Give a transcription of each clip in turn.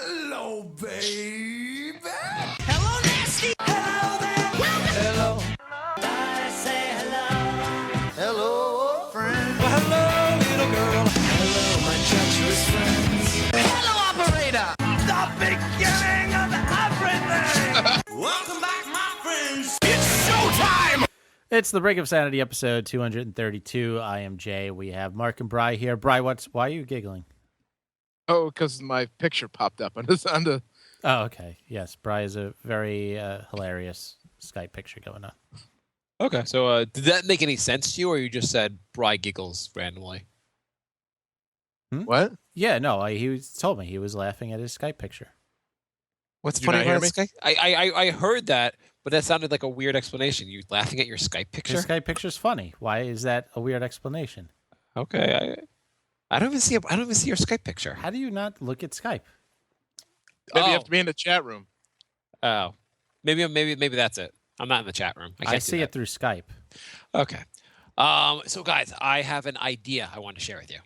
Hello, baby. Hello, nasty. Hello there. Hello. I say hello. Hello, friend. Well, hello, little girl. Hello, my treacherous friends. Hello, operator. The beginning of everything. Welcome back, my friends. It's showtime. It's the Break of Sanity, episode 232. I am Jay. We have Marc and Bri here. Bri, why are you giggling? Oh, because my picture popped up on the. Oh, okay. Yes, Bri is a very hilarious Skype picture going on. Okay, so did that make any sense to you, or you just said Bri giggles randomly? What? Yeah, no, he told me he was laughing at his Skype picture. What's Did you funny not hear about me? Skype? I heard that, but that sounded like a weird explanation. You laughing at your Skype picture? His Skype picture's funny. Why is that a weird explanation? Okay, I don't even see your Skype picture. How do you not look at Skype? Maybe you have to be in the chat room. Oh, maybe that's it. I'm not in the chat room. I see it through Skype. Okay. So guys, I have an idea I want to share with you.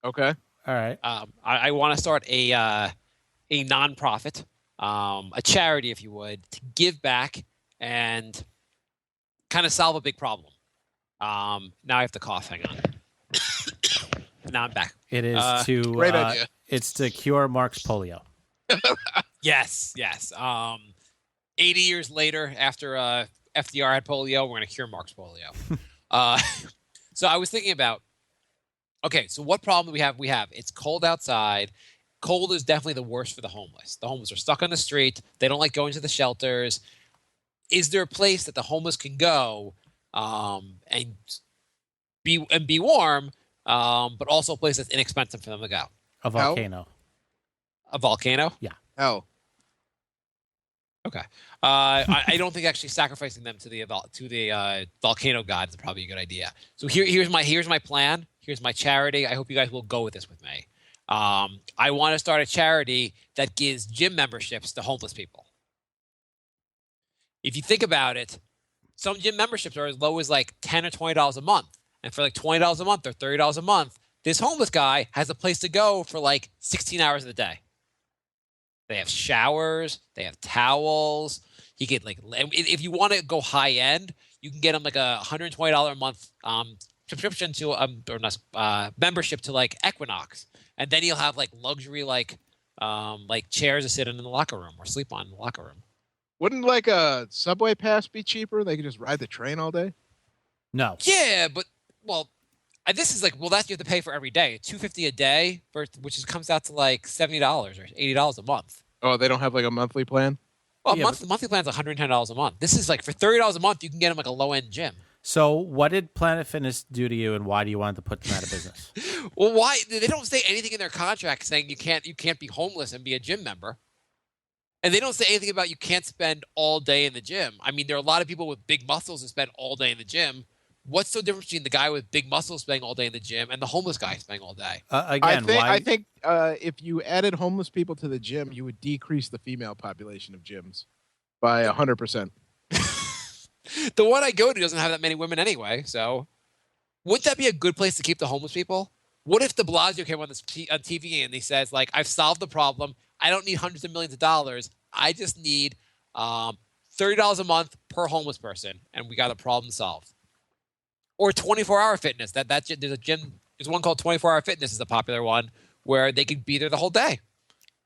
Okay. All right. I want to start a nonprofit, a charity, if you would, to give back and kind of solve a big problem. Now I have to cough. Hang on. Now I'm back. It is great idea. It's to cure Marc's polio. Yes. 80 years later, after FDR had polio, we're going to cure Marc's polio. So I was thinking about, okay, so what problem do we have? It's cold outside. Cold is definitely the worst for the homeless. The homeless are stuck on the street. They don't like going to the shelters. Is there a place that the homeless can go and be warm, but also a place that's inexpensive for them to go? A volcano. A volcano? Hell. Okay. I don't think actually sacrificing them to the volcano god is probably a good idea. So here's my plan. Here's my charity. I hope you guys will go with this with me. I want to start a charity that gives gym memberships to homeless people. If you think about it, some gym memberships are as low as like $10 or $20 a month. And for like $20 a month or $30 a month, this homeless guy has a place to go for like 16 hours of the day. They have showers. They have towels. He can if you want to go high end, you can get him like a $120 a month subscription to membership to like Equinox, and then he'll have like luxury like chairs to sit in the locker room or sleep on in the locker room. Wouldn't like a subway pass be cheaper? They could just ride the train all day. No. Yeah, but this is like that you have to pay for every day. $250 a day, comes out to like $70 or $80 a month. Oh, they don't have like a monthly plan? Well, Yeah, monthly plan's $110 a month. This is like for $30 a month, you can get them like a low end gym. So what did Planet Fitness do to you, and why do you want to put them out of business? Well, why they don't say anything in their contract saying you can't be homeless and be a gym member, and they don't say anything about you can't spend all day in the gym. I mean, there are a lot of people with big muscles who spend all day in the gym. What's so different between the guy with big muscles spending all day in the gym and the homeless guy spending all day? Again, I think if you added homeless people to the gym, you would decrease the female population of gyms by 100%. The one I go to doesn't have that many women anyway, so wouldn't that be a good place to keep the homeless people? What if de Blasio came on TV and he says, like, I've solved the problem. I don't need hundreds of millions of dollars. I just need $30 a month per homeless person, and we got a problem solved. Or 24-hour fitness. There's a gym. There's one called 24-hour fitness is a popular one where they can be there the whole day.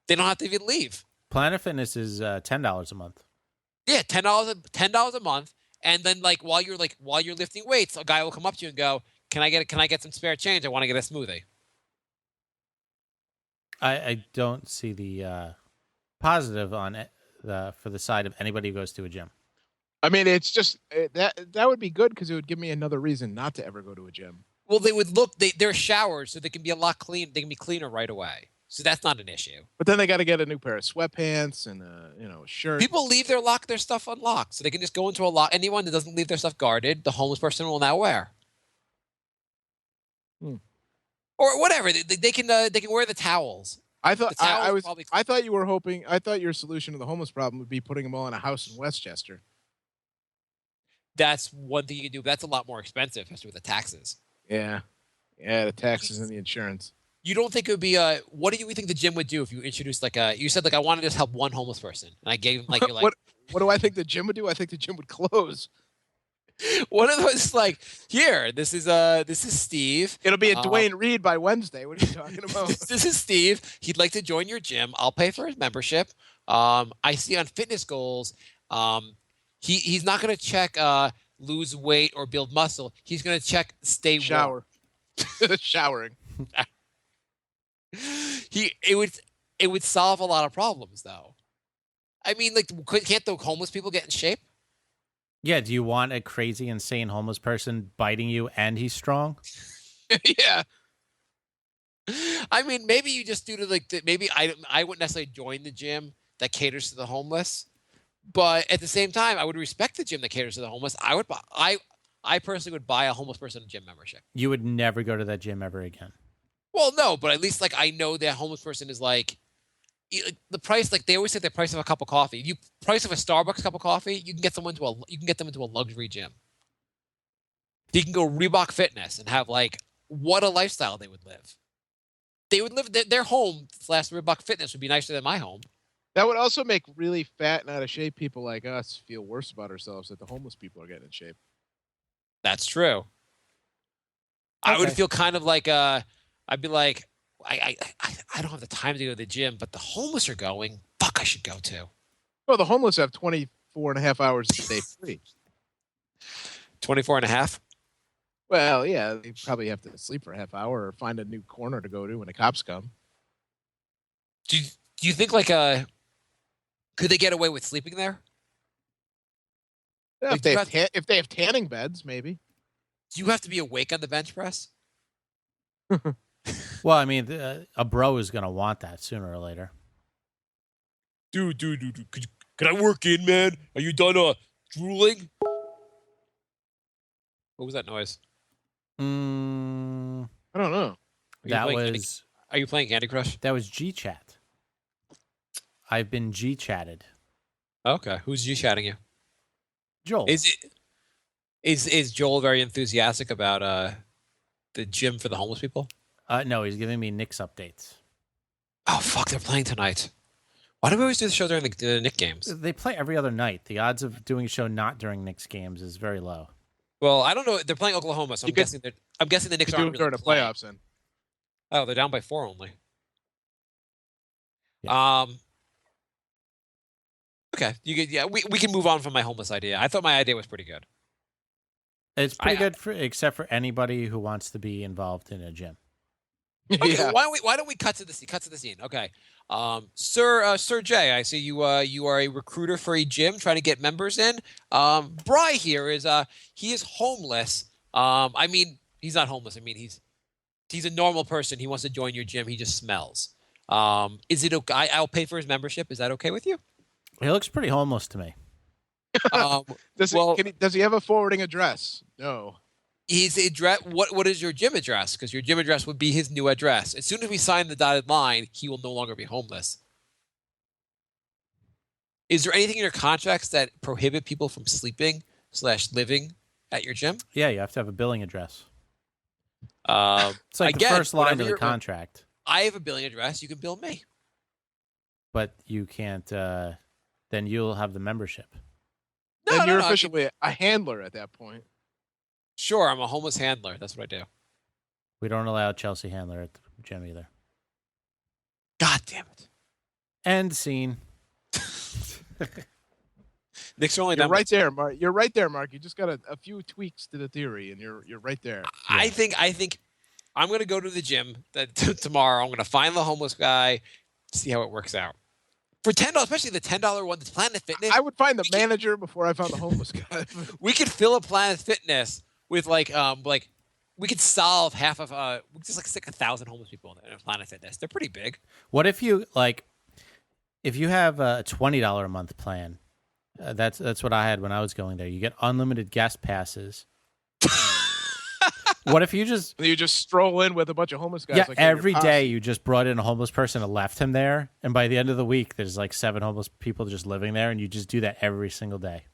They don't have to even leave. Planet Fitness is $10 a month. Yeah, $10 a month, and then while you're lifting weights, a guy will come up to you and go, "Can I get some spare change? I want to get a smoothie." I don't see the positive on it for the side of anybody who goes to a gym. I mean, it's just that would be good because it would give me another reason not to ever go to a gym. Well, they're showers, so they can be a lot clean. They can be cleaner right away, so that's not an issue. But then they got to get a new pair of sweatpants and a shirt. People leave their stuff unlocked, so they can just go into a lock. Anyone that doesn't leave their stuff guarded, the homeless person will now wear. Or whatever they can wear the towels. I thought I thought you were hoping. I thought your solution to the homeless problem would be putting them all in a house in Westchester. That's one thing you can do, but that's a lot more expensive, especially with the taxes. Yeah, the taxes and the insurance. You don't think it would be what do you think the gym would do if you introduced like you said like I want to just help one homeless person and I gave him like you're like what do I think the gym would do? I think the gym would close. one of those like here this is Steve. It'll be a Dwayne Reed by Wednesday. What are you talking about? This is Steve. He'd like to join your gym. I'll pay for his membership. I see on fitness goals, he's not going to check lose weight or build muscle. He's going to check stay warm. Showering. It would solve a lot of problems though. I mean, like, can't the homeless people get in shape? Yeah, do you want a crazy, insane homeless person biting you and he's strong? Yeah. I mean, maybe you just do to like maybe I wouldn't necessarily join the gym that caters to the homeless, but at the same time, I would respect the gym that caters to the homeless. I personally would buy a homeless person a gym membership. You would never go to that gym ever again. Well, no, but at least like I know that homeless person is like the price. Like they always say, the price of a cup of coffee. You price of a Starbucks cup of coffee, you can get them into a luxury gym. You can go Reebok Fitness and have like what a lifestyle they would live. They would live their home / Reebok Fitness would be nicer than my home. That would also make really fat and out of shape people like us feel worse about ourselves that the homeless people are getting in shape. That's true. Okay. I would feel kind of like I'd be like, I don't have the time to go to the gym, but the homeless are going. Fuck, I should go too. Well, the homeless have 24 and a half hours a day free. 24 and a half? Well, yeah, they probably have to sleep for a half hour or find a new corner to go to when the cops come. Do you think like could they get away with sleeping there? Yeah, Like, if they have tanning beds, maybe. Do you have to be awake on the bench press? Well, I mean, a bro is going to want that sooner or later. Dude, can I work in, man? Are you done drooling? What was that noise? I don't know. Are you playing Candy Crush? That was G-Chat. I've been G-Chatted. Okay, who's G-chatting you? Joel. Is Joel very enthusiastic about the gym for the homeless people? No, he's giving me Knicks updates. Oh fuck, they're playing tonight. Why do we always do the show during the Knicks games? They play every other night. The odds of doing a show not during Knicks games is very low. Well, I don't know. They're playing Oklahoma, so I'm guessing the Knicks aren't really during the playoffs then. Oh, they're down by 4 only. Yeah. Okay, we can move on from my homeless idea. I thought my idea was pretty good. It's pretty good except for anybody who wants to be involved in a gym. Okay, Yeah. why don't we cut to the scene? Okay, Sir Jay, I see you are a recruiter for a gym trying to get members in. Bri here is he is homeless. I mean he's not homeless. I mean he's a normal person. He wants to join your gym. He just smells. Is it okay? I'll pay for his membership. Is that okay with you? He looks pretty homeless to me. Does he have a forwarding address? No. His address. What is your gym address? Because your gym address would be his new address. As soon as we sign the dotted line, he will no longer be homeless. Is there anything in your contracts that prohibit people from sleeping / living at your gym? Yeah, you have to have a billing address. It's like again, the first line of the whatever contract. I have a billing address. You can bill me. But you can't. Then you'll have the membership. Then you're officially a handler at that point. Sure, I'm a homeless handler. That's what I do. We don't allow Chelsea Handler at the gym either. God damn it. End scene. Knicks are only You're done. right there, Mark. You're right there, Mark. You just got a few tweaks to the theory, and you're right there. I think I'm going to go to the gym tomorrow. I'm going to find the homeless guy, see how it works out. For $10, especially the $10 one, the Planet Fitness. I would find the manager before I found the homeless guy. We could fill a Planet Fitness with like we could solve half of just like stick 1,000 homeless people in a Planet Fitness. They're pretty big. What if you if you have a $20 a month plan? That's what I had when I was going there. You get unlimited guest passes. What if you just stroll in with a bunch of homeless guys? Yeah, like every day you just brought in a homeless person and left him there, and by the end of the week, there's like 7 homeless people just living there, and you just do that every single day.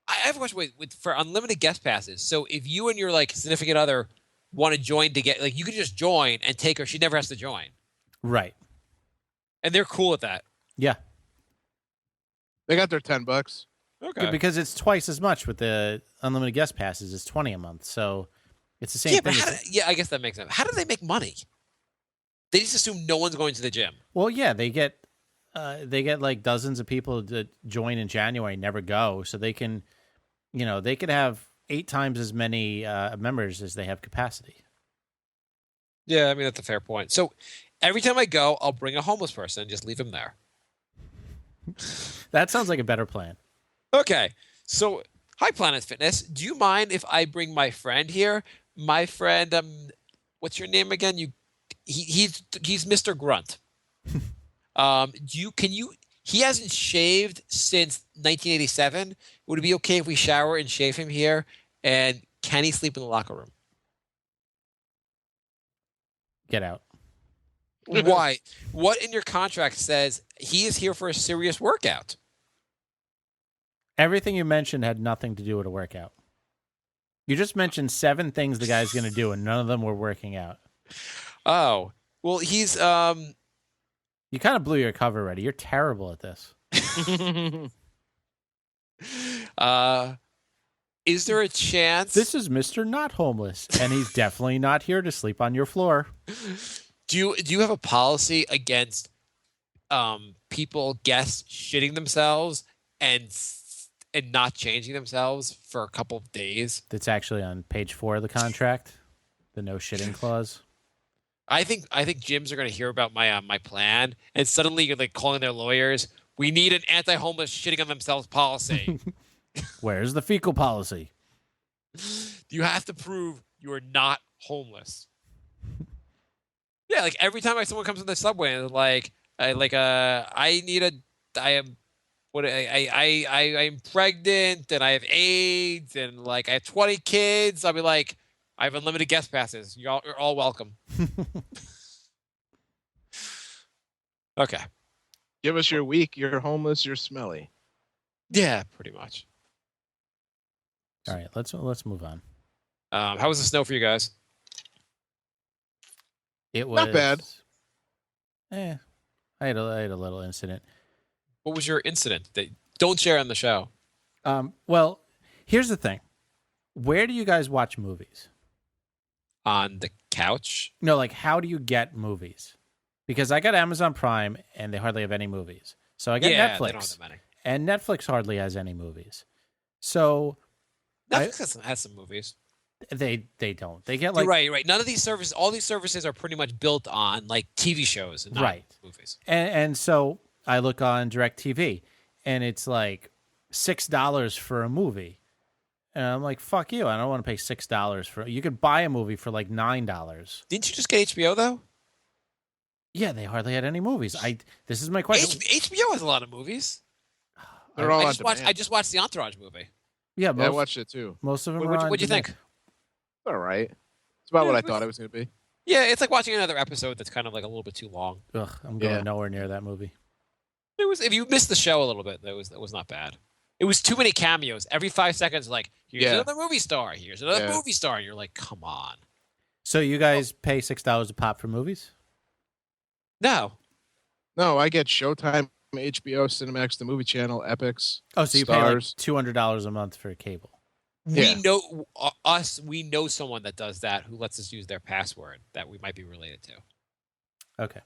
I have a question for unlimited guest passes. So if you and your like significant other want to join to get you could just join and take her. She never has to join, Right. and they're cool with that. Yeah. They got their $10. Okay. Because it's twice as much with the unlimited guest passes. It's $20 a month, so it's the same Yeah, thing. but I guess that makes sense. How do they make money? They just assume no one's going to the gym. Well, yeah, they get like dozens of people that join in January, never go, so they can, they could have 8 times as many members as they have capacity. Yeah, I mean that's a fair point. So every time I go, I'll bring a homeless person and just leave him there. That sounds like a better plan. Okay, so hi Planet Fitness. Do you mind if I bring my friend here? My friend, what's your name again? He's Mr. Grunt. He hasn't shaved since 1987. Would it be okay if we shower and shave him here? And can he sleep in the locker room? Get out. Why? What in your contract says he is here for a serious workout? Everything you mentioned had nothing to do with a workout. You just mentioned 7 things the guy's going to do, and none of them were working out. Oh, well, he's You kind of blew your cover already. You're terrible at this. Is there a chance? This is Mr. Not Homeless, and he's definitely not here to sleep on your floor. Do you have a policy against guests shitting themselves and not changing themselves for a couple of days? That's actually on page 4 of the contract, the no shitting clause. I think gyms are going to hear about my plan, and suddenly you're like calling their lawyers. We need an anti-homeless shitting on themselves policy. Where's the fecal policy? You have to prove you are not homeless. Yeah, like every time someone comes in the subway and I'm pregnant and I have AIDS and I have 20 kids, I'll be like, I have unlimited guest passes. You're all welcome. Okay. Give us your week. You're homeless. You're smelly. Yeah, pretty much. All right, let's move on. How was the snow for you guys? It was not bad. I had a little incident. What was your incident? Don't share on the show. Well, here's the thing. Where do you guys watch movies? On the couch? No, how do you get movies? Because I got Amazon Prime and they hardly have any movies. So I got Netflix. They don't have that many. And Netflix hardly has any movies. So Netflix has some movies. They don't. They get You're right. None of these services, all these services are pretty much built on TV shows and not movies. And so I look on DirecTV and it's $6 for a movie. And I'm like, fuck you. I don't want to pay $6 for you could buy a movie for $9. Didn't you just get HBO though? Yeah, they hardly had any movies. This is my question. HBO has a lot of movies. They're all I on demand. just watched the Entourage movie. Yeah, I watched it too. Most of them What'd you think? It's all right. It's about what I thought it was going to be. Yeah, it's like watching another episode that's kind of a little bit too long. Ugh, I'm going nowhere near that movie. It was if you missed the show a little bit, that was not bad. It was too many cameos. Every 5 seconds, here's another movie star. Here's another movie star. And you're like, come on. So you guys pay $6 a pop for movies? No. No, I get Showtime, HBO, Cinemax, the Movie Channel, Epix. Oh, so you Stars. pay $200 a month for cable? Yeah. We know someone that does that who lets us use their password that we might be related to. Okay.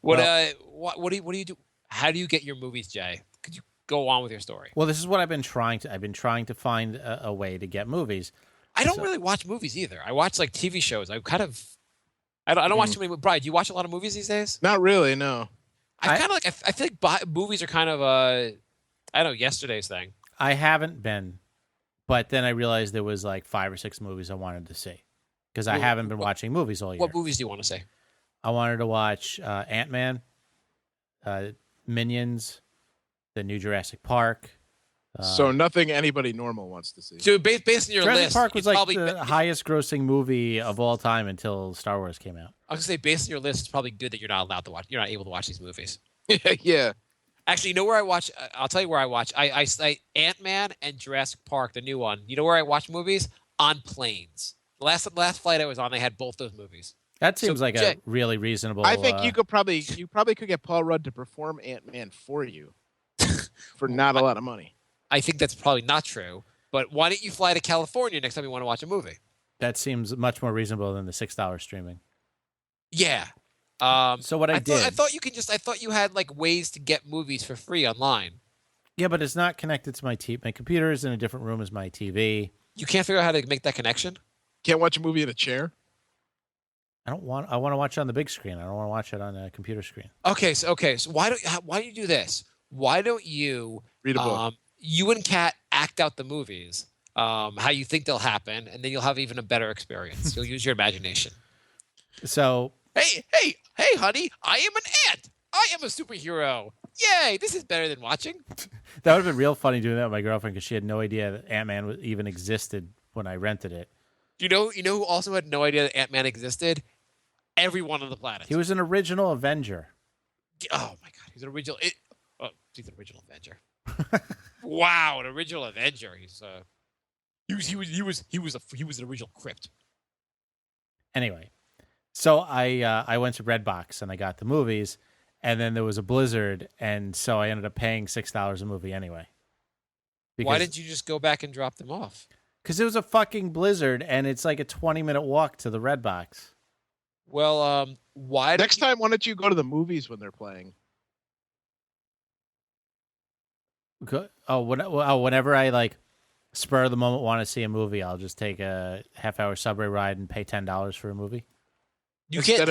What do you do? How do you get your movies, Jay? Could you go on with your story? Well, this is what I've been trying to find a way to get movies. I don't really watch movies either. I watch TV shows. I don't watch too many. Brian, do you watch a lot of movies these days? Not really, no. I feel like movies are kind of yesterday's thing. I haven't been, but then I realized there was 5 or 6 movies I wanted to see because I haven't been watching movies all year. What movies do you want to see? I wanted to watch Ant-Man, Minions, the new Jurassic Park. So nothing anybody normal wants to see. So based on your Jurassic list, Park was probably the highest grossing movie of all time until Star Wars came out. I was gonna say, based on your list, it's probably good that you're not allowed to watch. You're not able to watch these movies. Yeah. Actually, you know where I watch? I'll tell you where I watch. I Ant-Man and Jurassic Park, the new one. You know where I watch movies? On planes. last flight I was on, they had both those movies. That seems like Jay, a really reasonable. I think you probably could get Paul Rudd to perform Ant-Man for you for not a lot of money. I think that's probably not true. But why don't you fly to California next time you want to watch a movie? That seems much more reasonable than the $6 streaming. Yeah. So what I thought you had like ways to get movies for free online. Yeah, but it's not connected to my TV. My computer is in a different room as my TV. You can't figure out how to make that connection? Can't watch a movie in a chair? I want to watch it on the big screen. I don't want to watch it on a computer screen. Okay, so why do you do this? Why don't you Read a book. You and Kat act out the movies, how you think they'll happen, and then you'll have even a better experience. You'll use your imagination. So, Hey, honey, I am an ant. I am a superhero. Yay, this is better than watching. that would have been real funny doing that with my girlfriend because she had no idea that Ant-Man even existed when I rented it. You know who also had no idea that Ant-Man existed? Everyone on the planet. He was an original Avenger. Oh my god, he's an original. He's an original Avenger. Wow, an original Avenger. He was an original Crypt. Anyway, so I went to Redbox and I got the movies, and then there was a blizzard, and so I ended up paying $6 a movie anyway. Why didn't you just go back and drop them off? Because it was a fucking blizzard, and it's like a 20-minute walk to the Redbox. Well, why? Next time, why don't you go to the movies when they're playing? Whenever I like spur of the moment want to see a movie, I'll just take a half-hour subway ride and pay $10 for a movie. You can't.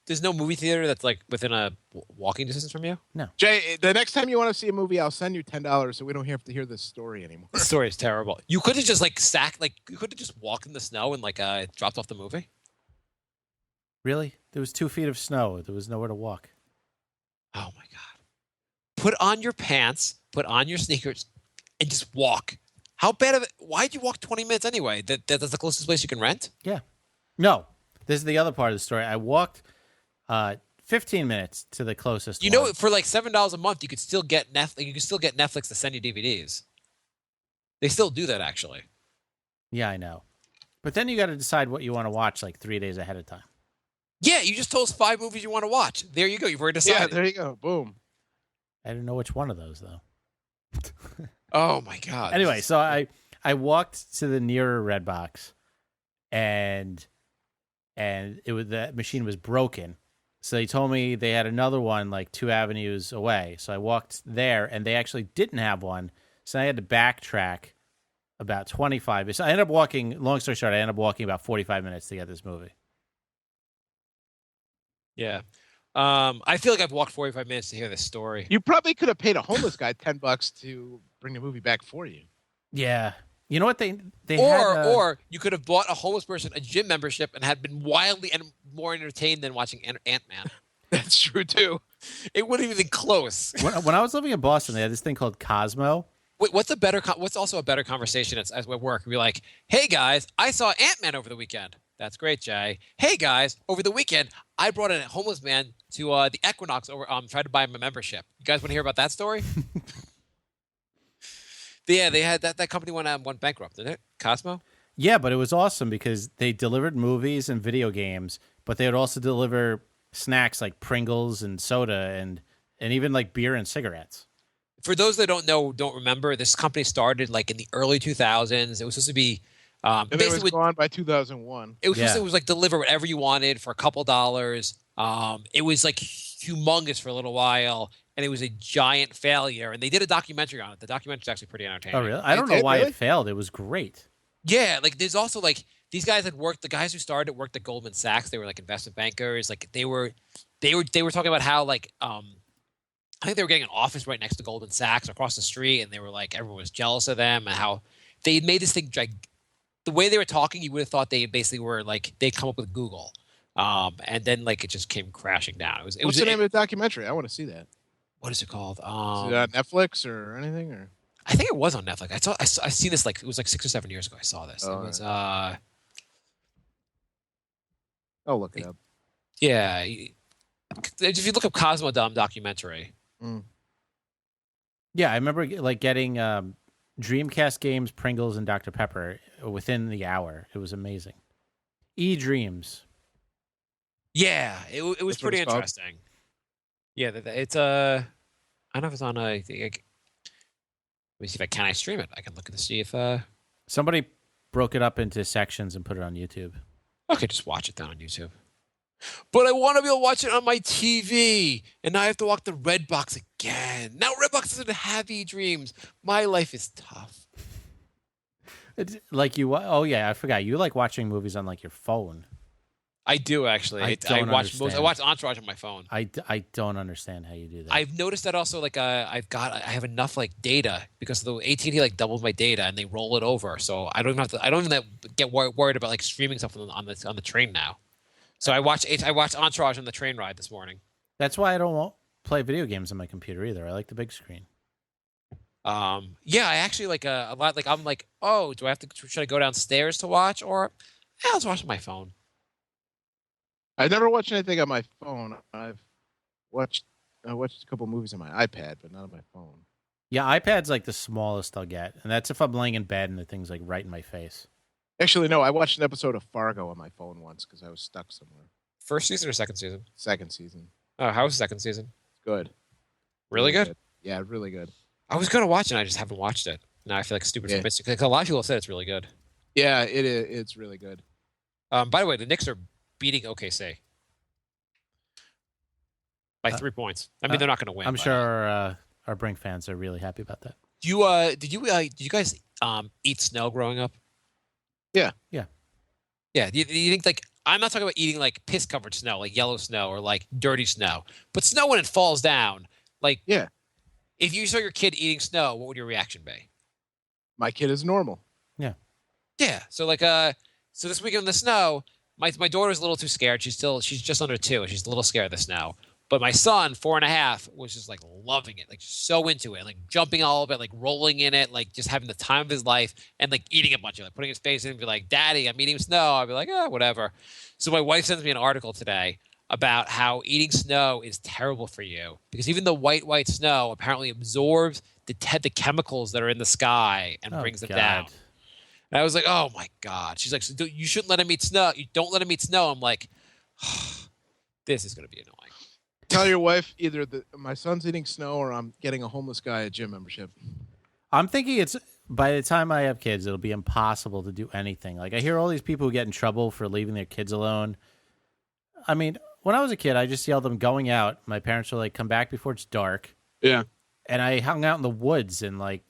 There's no movie theater that's like within a walking distance from you. No. Jay, the next time you want to see a movie, I'll send you $10 so we don't have to hear this story anymore. The story is terrible. You could have just you could have just walked in the snow and dropped off the movie. Really? There was 2 feet of snow. There was nowhere to walk. Oh my god! Put on your pants, put on your sneakers, and just walk. How bad of it? Why'd you walk 20 minutes anyway? That's the closest place you can rent. Yeah. No. This is the other part of the story. I walked 15 minutes to the closest. You know, for like $7 a month, you could still get Netflix. You could still get Netflix to send you DVDs. They still do that, actually. Yeah, I know. But then you got to decide what you want to watch like 3 days ahead of time. Yeah, you just told us 5 movies you want to watch. There you go. You've already decided. Yeah, there you go. Boom. I didn't know which one of those though. Oh my god. Anyway, so I walked to the nearer Redbox, and the machine was broken. So they told me they had another one like 2 avenues away. So I walked there, and they actually didn't have one. So I had to backtrack about 25. So I ended up walking. Long story short, I ended up walking about 45 minutes to get this movie. Yeah. I feel like I've walked 45 minutes to hear this story. You probably could have paid a homeless guy $10 to bring the movie back for you. Yeah. You know what they or you could have bought a homeless person a gym membership and had been wildly and more entertained than watching Ant-Man. That's true too. It wouldn't even be close. When I was living in Boston, they had this thing called Cosmo. Wait, what's also a better conversation at work? We're like, hey guys, I saw Ant-Man over the weekend. That's great, Jay. Hey guys, over the weekend, I brought a homeless man to the Equinox over. Tried to buy him a membership. You guys want to hear about that story? Yeah, they had that company went bankrupt, didn't it? Cosmo. Yeah, but it was awesome because they delivered movies and video games, but they would also deliver snacks like Pringles and soda and even like beer and cigarettes. For those that don't remember, this company started like in the early 2000s. It was supposed to be. And it was gone by 2001. It was like deliver whatever you wanted for a couple dollars. It was like humongous for a little while, and it was a giant failure. And they did a documentary on it. The documentary is actually pretty entertaining. Oh, really? I don't know why it failed. It was great. Yeah, like there's also like these guys had worked. The guys who started it worked at Goldman Sachs. They were like investment bankers. Like they were talking about how like I think they were getting an office right next to Goldman Sachs across the street, and they were like everyone was jealous of them and how they made this thing the way they were talking, you would have thought they basically were like they'd come up with Google, and then like it just came crashing down. What's the name of the documentary? I want to see that. What is it called? Is it on Netflix or anything? Or I think it was on Netflix. I seen this like it was like 6 or 7 years ago. I saw this. Oh, it was I'll look it up. Yeah, if you look up Cosmo documentary. Yeah, I remember like getting Dreamcast games, Pringles, and Dr. Pepper within the hour. It was amazing. E-Dreams. Yeah, it was That's what pretty it's called? interesting. Yeah, it's I don't know if it's on a. Let me see if can I stream it. I can look at to see if Somebody broke it up into sections and put it on YouTube. Okay, just watch it then on YouTube. But I want to be able to watch it on my TV, and now I have to walk the Redbox again. Now Redbox doesn't have E-Dreams. My life is tough. It's like you. Oh yeah, I forgot. You like watching movies on like your phone. I do actually. I don't understand. I watch Entourage on my phone. I don't understand how you do that. I've noticed that also. Like I have enough like data because the AT&T like doubles my data and they roll it over, so I don't even have to. I don't even get worried about like streaming stuff on the train now. So I watched Entourage on the train ride this morning. That's why I don't play video games on my computer either. I like the big screen. Yeah, I actually like a lot. Like I'm like, oh, should I go downstairs to watch or I'll just watch on my phone. I never watched anything on my phone. I watched a couple movies on my iPad, but not on my phone. Yeah, iPad's like the smallest I'll get, and that's if I'm laying in bed and the thing's like right in my face. Actually, no. I watched an episode of Fargo on my phone once because I was stuck somewhere. First season or second season? Second season. Oh, how was the second season? Good. Really good? Yeah, really good. I was gonna watch it, and I just haven't watched it. Now I feel like stupid for missing. Like a lot of people have said it's really good. Yeah, it is. It's really good. By the way, the Knicks are beating OKC by 3 points. I mean, they're not going to win. I'm sure our Brink fans are really happy about that. Did you guys eat snow growing up? Yeah. Yeah. Yeah. Do you think like I'm not talking about eating like piss covered snow, like yellow snow or like dirty snow, but snow when it falls down. Like, yeah. If you saw your kid eating snow, what would your reaction be? My kid is normal. Yeah. Yeah. So like so this weekend in the snow, my daughter's a little too scared. She's just under 2 and she's a little scared of the snow. But my son, 4.5, was just like loving it, like so into it, like jumping all of it, like rolling in it, like just having the time of his life and like eating a bunch of it, like putting his face in and be like, Daddy, I'm eating snow. I'd be like, whatever. So my wife sends me an article today about how eating snow is terrible for you because even the white snow apparently absorbs the chemicals that are in the sky and brings them down. And I was like, oh my God. She's like, so you shouldn't let him eat snow. You don't let him eat snow. I'm like, this is going to be annoying. Tell your wife either my son's eating snow or I'm getting a homeless guy a gym membership. I'm thinking it's by the time I have kids, it'll be impossible to do anything. Like I hear all these people who get in trouble for leaving their kids alone. I mean, when I was a kid, I just yelled them going out. My parents were like, come back before it's dark. Yeah. And I hung out in the woods and like,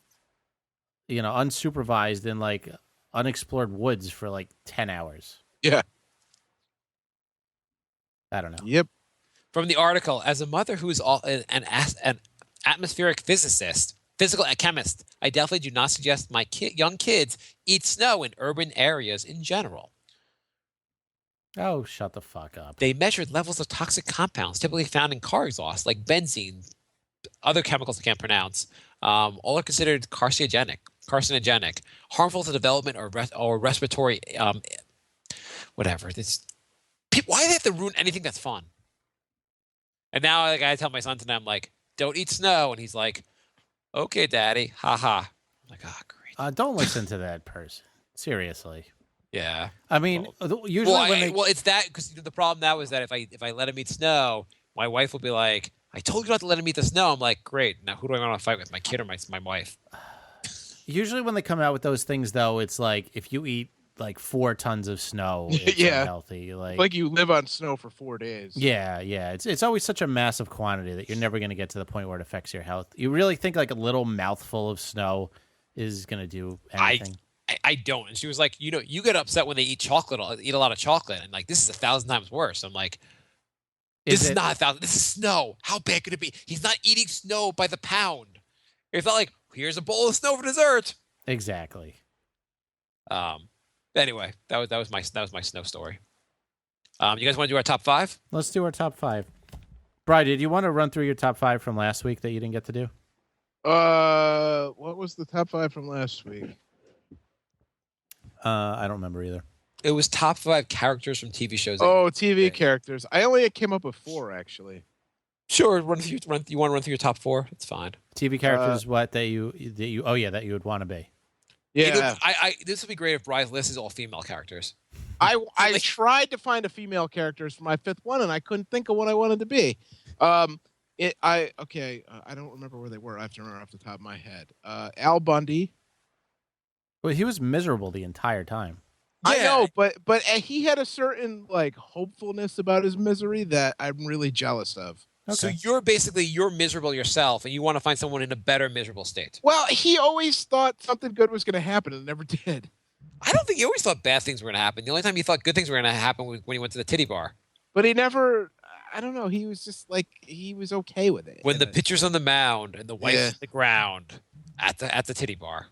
unsupervised in like unexplored woods for like 10 hours. Yeah. I don't know. Yep. From the article, as a mother who is an atmospheric physicist, physical chemist, I definitely do not suggest my young kids eat snow in urban areas in general. Oh, shut the fuck up. They measured levels of toxic compounds typically found in car exhaust, like benzene, other chemicals I can't pronounce. All are considered carcinogenic, harmful to development or respiratory, whatever. Why do they have to ruin anything that's fun? And now like, I tell my son tonight, I'm like, don't eat snow. And he's like, okay, Daddy. Ha ha. I'm like, great. Don't listen to that person. Seriously. Yeah. I mean, usually it's that because the problem now is that if I let him eat snow, my wife will be like, I told you not to let him eat the snow. I'm like, great. Now who do I want to fight with, my kid or my wife? Usually when they come out with those things, though, it's like if you eat like 4 tons of snow, it's unhealthy. Like you live on snow for 4 days. Yeah. It's always such a massive quantity that you're never going to get to the point where it affects your health. You really think like a little mouthful of snow is going to do anything? I don't. And she was like, you get upset when they eat a lot of chocolate. And like, this is 1,000 times worse. I'm like, this is not 1,000. This is snow. How bad could it be? He's not eating snow by the pound. It's not like, here's a bowl of snow for dessert. Exactly. Anyway, that was my snow story. You guys want to do our top 5? Let's do our top 5. Bri, did you want to run through your top 5 from last week that you didn't get to do? What was the top 5 from last week? I don't remember either. It was top 5 characters from TV shows. TV characters. I only came up with 4 actually. Sure, you want to run through your top 4? It's fine. TV characters, that you would want to be. Yeah, I this would be great if Bri's list is all female characters. I tried to find a female characters for my fifth one, and I couldn't think of what I wanted to be. I don't remember where they were. I have to remember off the top of my head. Al Bundy. Well, he was miserable the entire time. I know, but he had a certain like hopefulness about his misery that I'm really jealous of. So Okay. you're miserable yourself, and you want to find someone in a better miserable state. Well, he always thought something good was going to happen, and it never did. I don't think he always thought bad things were going to happen. The only time he thought good things were going to happen was when he went to the titty bar. But he never. I don't know. He was just like he was okay with it. When the pitcher's on the mound and the wife's Yeah. on the ground at the titty bar.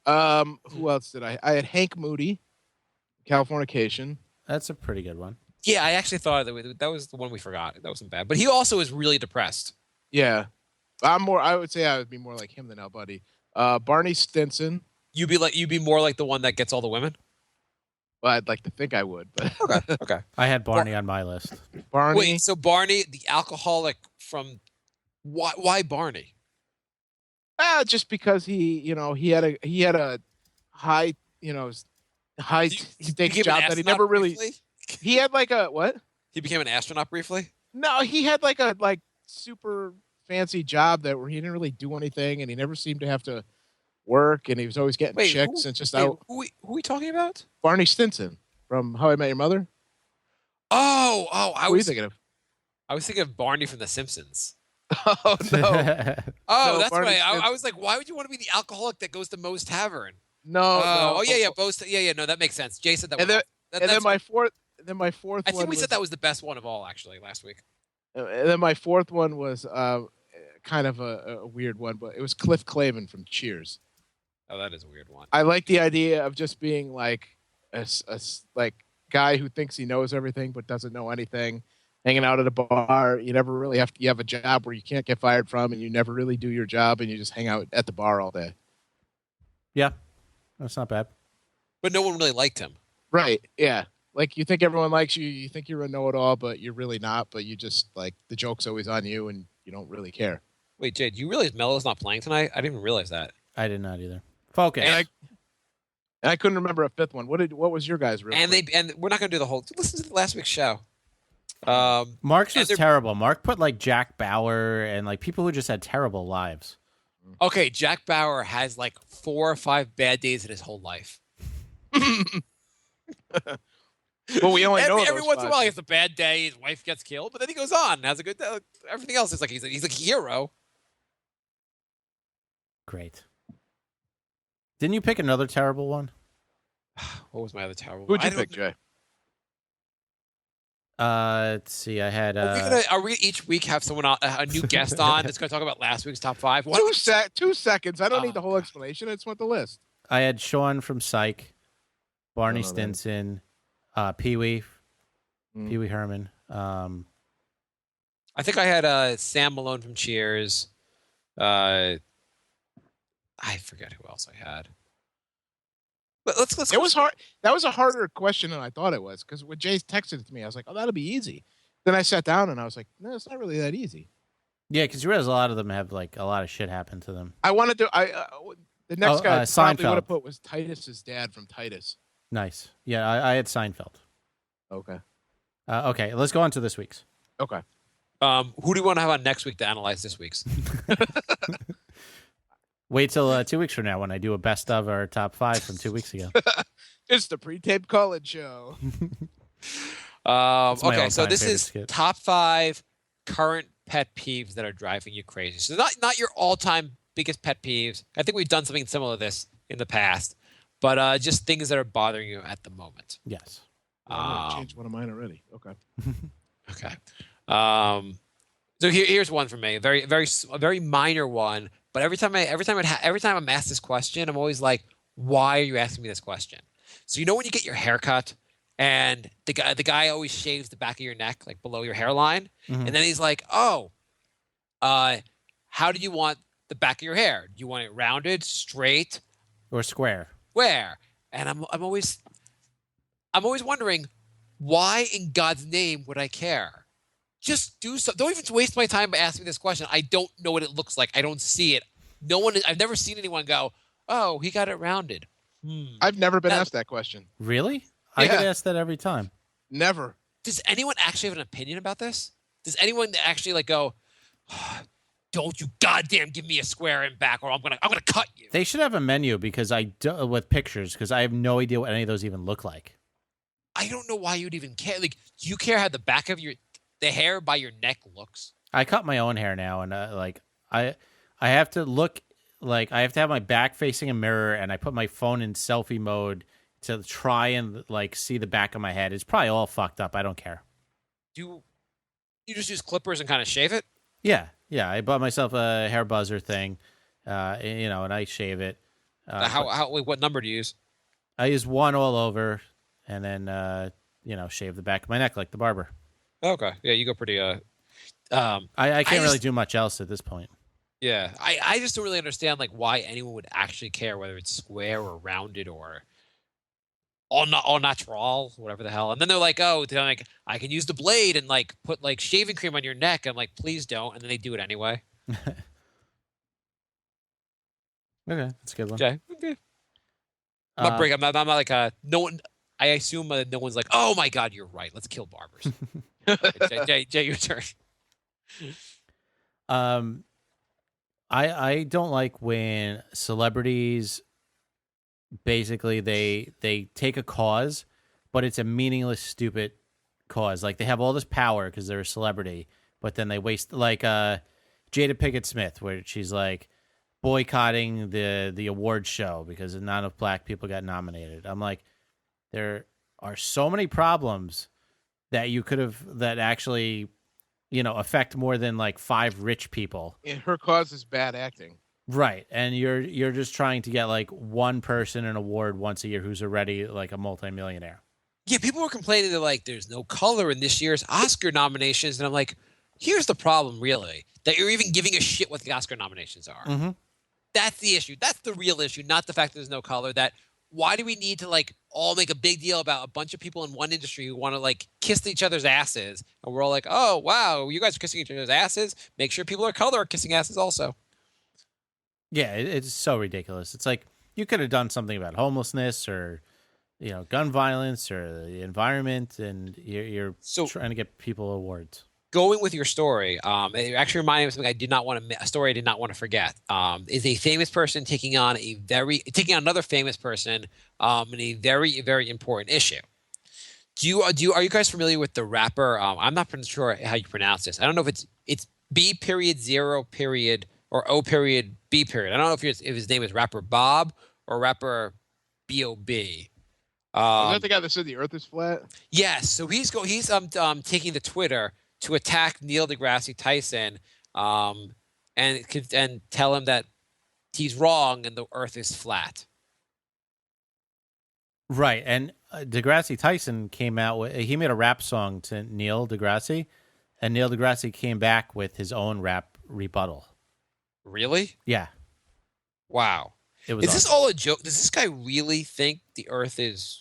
Who else did I? I had Hank Moody, Californication. That's a pretty good one. Yeah, I actually thought that was the one we forgot. That wasn't bad. But he also is really depressed. Yeah, I would say I would be more like him than Al Bundy. Barney Stinson. You'd be more like the one that gets all the women. Well, I'd like to think I would, but Okay. I had Barney on my list. Barney. Wait, so Barney, the alcoholic from why Barney? Just because he had a high stakes became an job that he astronaut never really. briefly? He had like a what? He became an astronaut briefly. No, he had like a super fancy job where he didn't really do anything, and he never seemed to have to work, and he was always getting chicks and just out. Who are we talking about? Barney Stinson from How I Met Your Mother. Oh, Who are you thinking of? I was thinking of Barney from The Simpsons. Oh no, Oh, No, that's Barney right. I Stinson. was like, why would you want to be the alcoholic that goes to Moe's Tavern? no. Oh, yeah. No, that makes sense. Jay said that. And was then, awesome. and then my fourth. Then my fourth. I think one we was, said that was the best one of all, actually, last week. And then my fourth one was kind of a weird one, but it was Cliff Clavin from Cheers. Oh, that is a weird one. I like the idea of just being like a guy who thinks he knows everything but doesn't know anything, hanging out at a bar. You never really you have a job where you can't get fired from, and you never really do your job, and you just hang out at the bar all day. Yeah, that's not bad. But no one really liked him. Right? Yeah. Like you think everyone likes you. You think you're a know-it-all, but you're really not. But you just like the joke's always on you, and you don't really care. Wait, Jay, do you realize Melo's not playing tonight? I didn't even realize that. I did not either. Focus. And I couldn't remember a fifth one. What was your guys' real? And we're not going to do the whole. Listen to last week's show. Marcs was terrible. Marc put like Jack Bauer and like people who just had terrible lives. Okay, Jack Bauer has like 4 or 5 bad days in his whole life. Well, we only know every those once in a 5. while he has a bad day. His wife gets killed, but then he goes on and has a good day. Everything else is like he's like a hero. Great. Didn't you pick another terrible one? What was my other terrible? Who'd you one? pick, Jay? Let's see. I had. Are we each week have someone a new guest on that's going to talk about last week's top 5? 2 seconds. I don't Oh, need the whole explanation. I just want the list. I had Sean from Psych, Barney I don't know that. Stinson, Pee Wee Herman. I think I had Sam Malone from Cheers. I forget who else I had. But let's. It was hard. That was a harder question than I thought it was because when Jay texted it to me, I was like, "Oh, that'll be easy." Then I sat down and I was like, "No, it's not really that easy." Yeah, because you realize a lot of them have like a lot of shit happen to them. I wanted to. The next guy I probably Seinfeld. would have put was Titus's dad from Titus. Nice. Yeah, I had Seinfeld. Okay. Okay, let's go on to this week's. Okay. Who do you want to have on next week to analyze this week's? Wait till 2 weeks from now when I do a best of our top 5 from 2 weeks ago. It's the pre-taped college show. my Okay, so all-time this favorite is skit. top 5 current pet peeves that are driving you crazy. So not your all-time biggest pet peeves. I think we've done something similar to this in the past, but just things that are bothering you at the moment. Yes. I changed one of mine already. Okay. Okay. So here's one for me. A very minor one. But every time I'm asked this question, I'm always like, "Why are you asking me this question?" So when you get your hair cut, and the guy always shaves the back of your neck, like below your hairline, Mhm. and then he's like, "Oh, how do you want the back of your hair? Do you want it rounded, straight, Or square. where?" And I'm always wondering, why in God's name would I care? Just do so. Don't even waste my time by asking me this question. I don't know what it looks like. I don't see it. I've never seen anyone go, "Oh, he got it rounded." I've never been That- asked that question. Really? I get Yeah. asked that every time. Never. Does anyone actually have an opinion about this? Does anyone actually like go, "Don't you goddamn give me a square in back, or I'm gonna cut you." They should have a menu because with pictures because I have no idea what any of those even look like. I don't know why you'd even care. Like, do you care how the back of the hair by your neck looks? I cut my own hair now, and I have to look like I have to have my back facing a mirror, and I put my phone in selfie mode to try and like see the back of my head. It's probably all fucked up. I don't care. Do you just use clippers and kind of shave it? Yeah. I bought myself a hair buzzer thing, and I shave it. What number do you use? I use one all over, and then shave the back of my neck like the barber. Okay, yeah, you go pretty. I can't really do much else at this point. Yeah, I just don't really understand like why anyone would actually care whether it's square or rounded or all natural, whatever the hell. And then they're like, oh, they're like, I can use the blade and like put like shaving cream on your neck. I'm like, please don't. And then they do it anyway. Okay, that's a good one. Okay. I'm not like no one. I assume no one's like, oh my god, you're right. Let's kill barbers. Jay, your turn. I don't like when celebrities basically they take a cause, but it's a meaningless, stupid cause. Like they have all this power because they're a celebrity, but then they waste like Jada Pinkett Smith, where she's like boycotting the award show because not enough black people got nominated. I'm like, there are so many problems that you could have that actually affect more than like 5 rich people. And her cause is bad acting. Right. And you're just trying to get like one person an award once a year who's already like a multimillionaire. Yeah, people were complaining that like there's no color in this year's Oscar nominations, and I'm like, here's the problem, really, that you're even giving a shit what the Oscar nominations are. Mm-hmm. That's the issue. That's the real issue, not the fact that there's no color. That why do we need to like all make a big deal about a bunch of people in one industry who want to like kiss each other's asses, and we're all like, oh wow, you guys are kissing each other's asses. Make sure people of color are kissing asses also. Yeah, it's so ridiculous. It's like you could have done something about homelessness or gun violence or the environment, and you're trying to get people awards. Going with your story, it actually reminded me of something a story I did not want to forget. Is a famous person taking on another famous person in a very, very important issue. Are you guys familiar with the rapper? I'm not sure how you pronounce this. I don't know if it's B.0. or O.B. I don't know if his name is rapper Bob or rapper B.O.B. Is that the guy that said the Earth is flat? Yes. So he's taking the Twitter to attack Neil deGrasse Tyson, and tell him that he's wrong and the Earth is flat. Right, and deGrasse Tyson came out he made a rap song to Neil deGrasse, and Neil deGrasse came back with his own rap rebuttal. Really? Yeah. Wow. It was Is this all a joke? Does this guy really think the Earth is?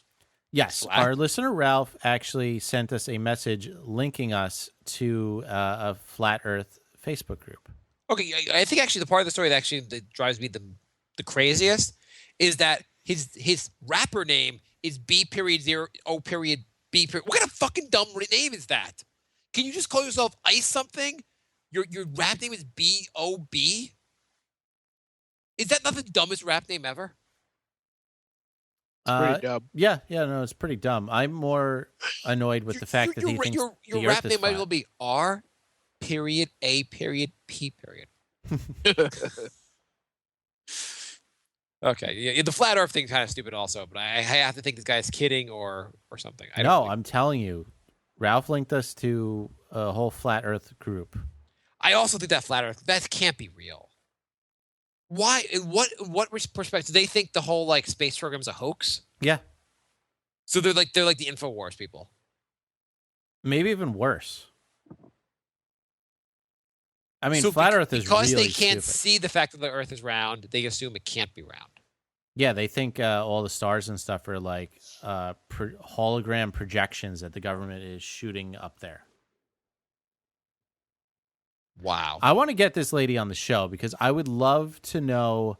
Yes, flat? our listener Ralph actually sent us a message linking us to a Flat Earth Facebook group. Okay, I think actually the part of the story that drives me the craziest is that his rapper name is B.0.O.B. What kind of fucking dumb name is that? Can you just call yourself Ice something? Your rap name is B.O.B.? Is that not the dumbest rap name ever? It's pretty dumb. Yeah, no, it's pretty dumb. I'm more annoyed with the fact that he thinks your the rap Earth is name might as flat. well be R.A.P. Okay, yeah, the flat Earth thing's kind of stupid, also, but I have to think this guy's kidding or something. I'm telling you, Ralph linked us to a whole Flat Earth group. I also think that flat Earth that can't be real. Why? What perspective? Do they think the whole like space program's a hoax? Yeah, So they're like the InfoWars people. maybe even worse. I mean, So Flat Earth is because really they can't stupid. see the fact that the Earth is round. They assume it can't be round. Yeah, they think all the stars and stuff are like hologram projections that the government is shooting up there. Wow. I want to get this lady on the show because I would love to know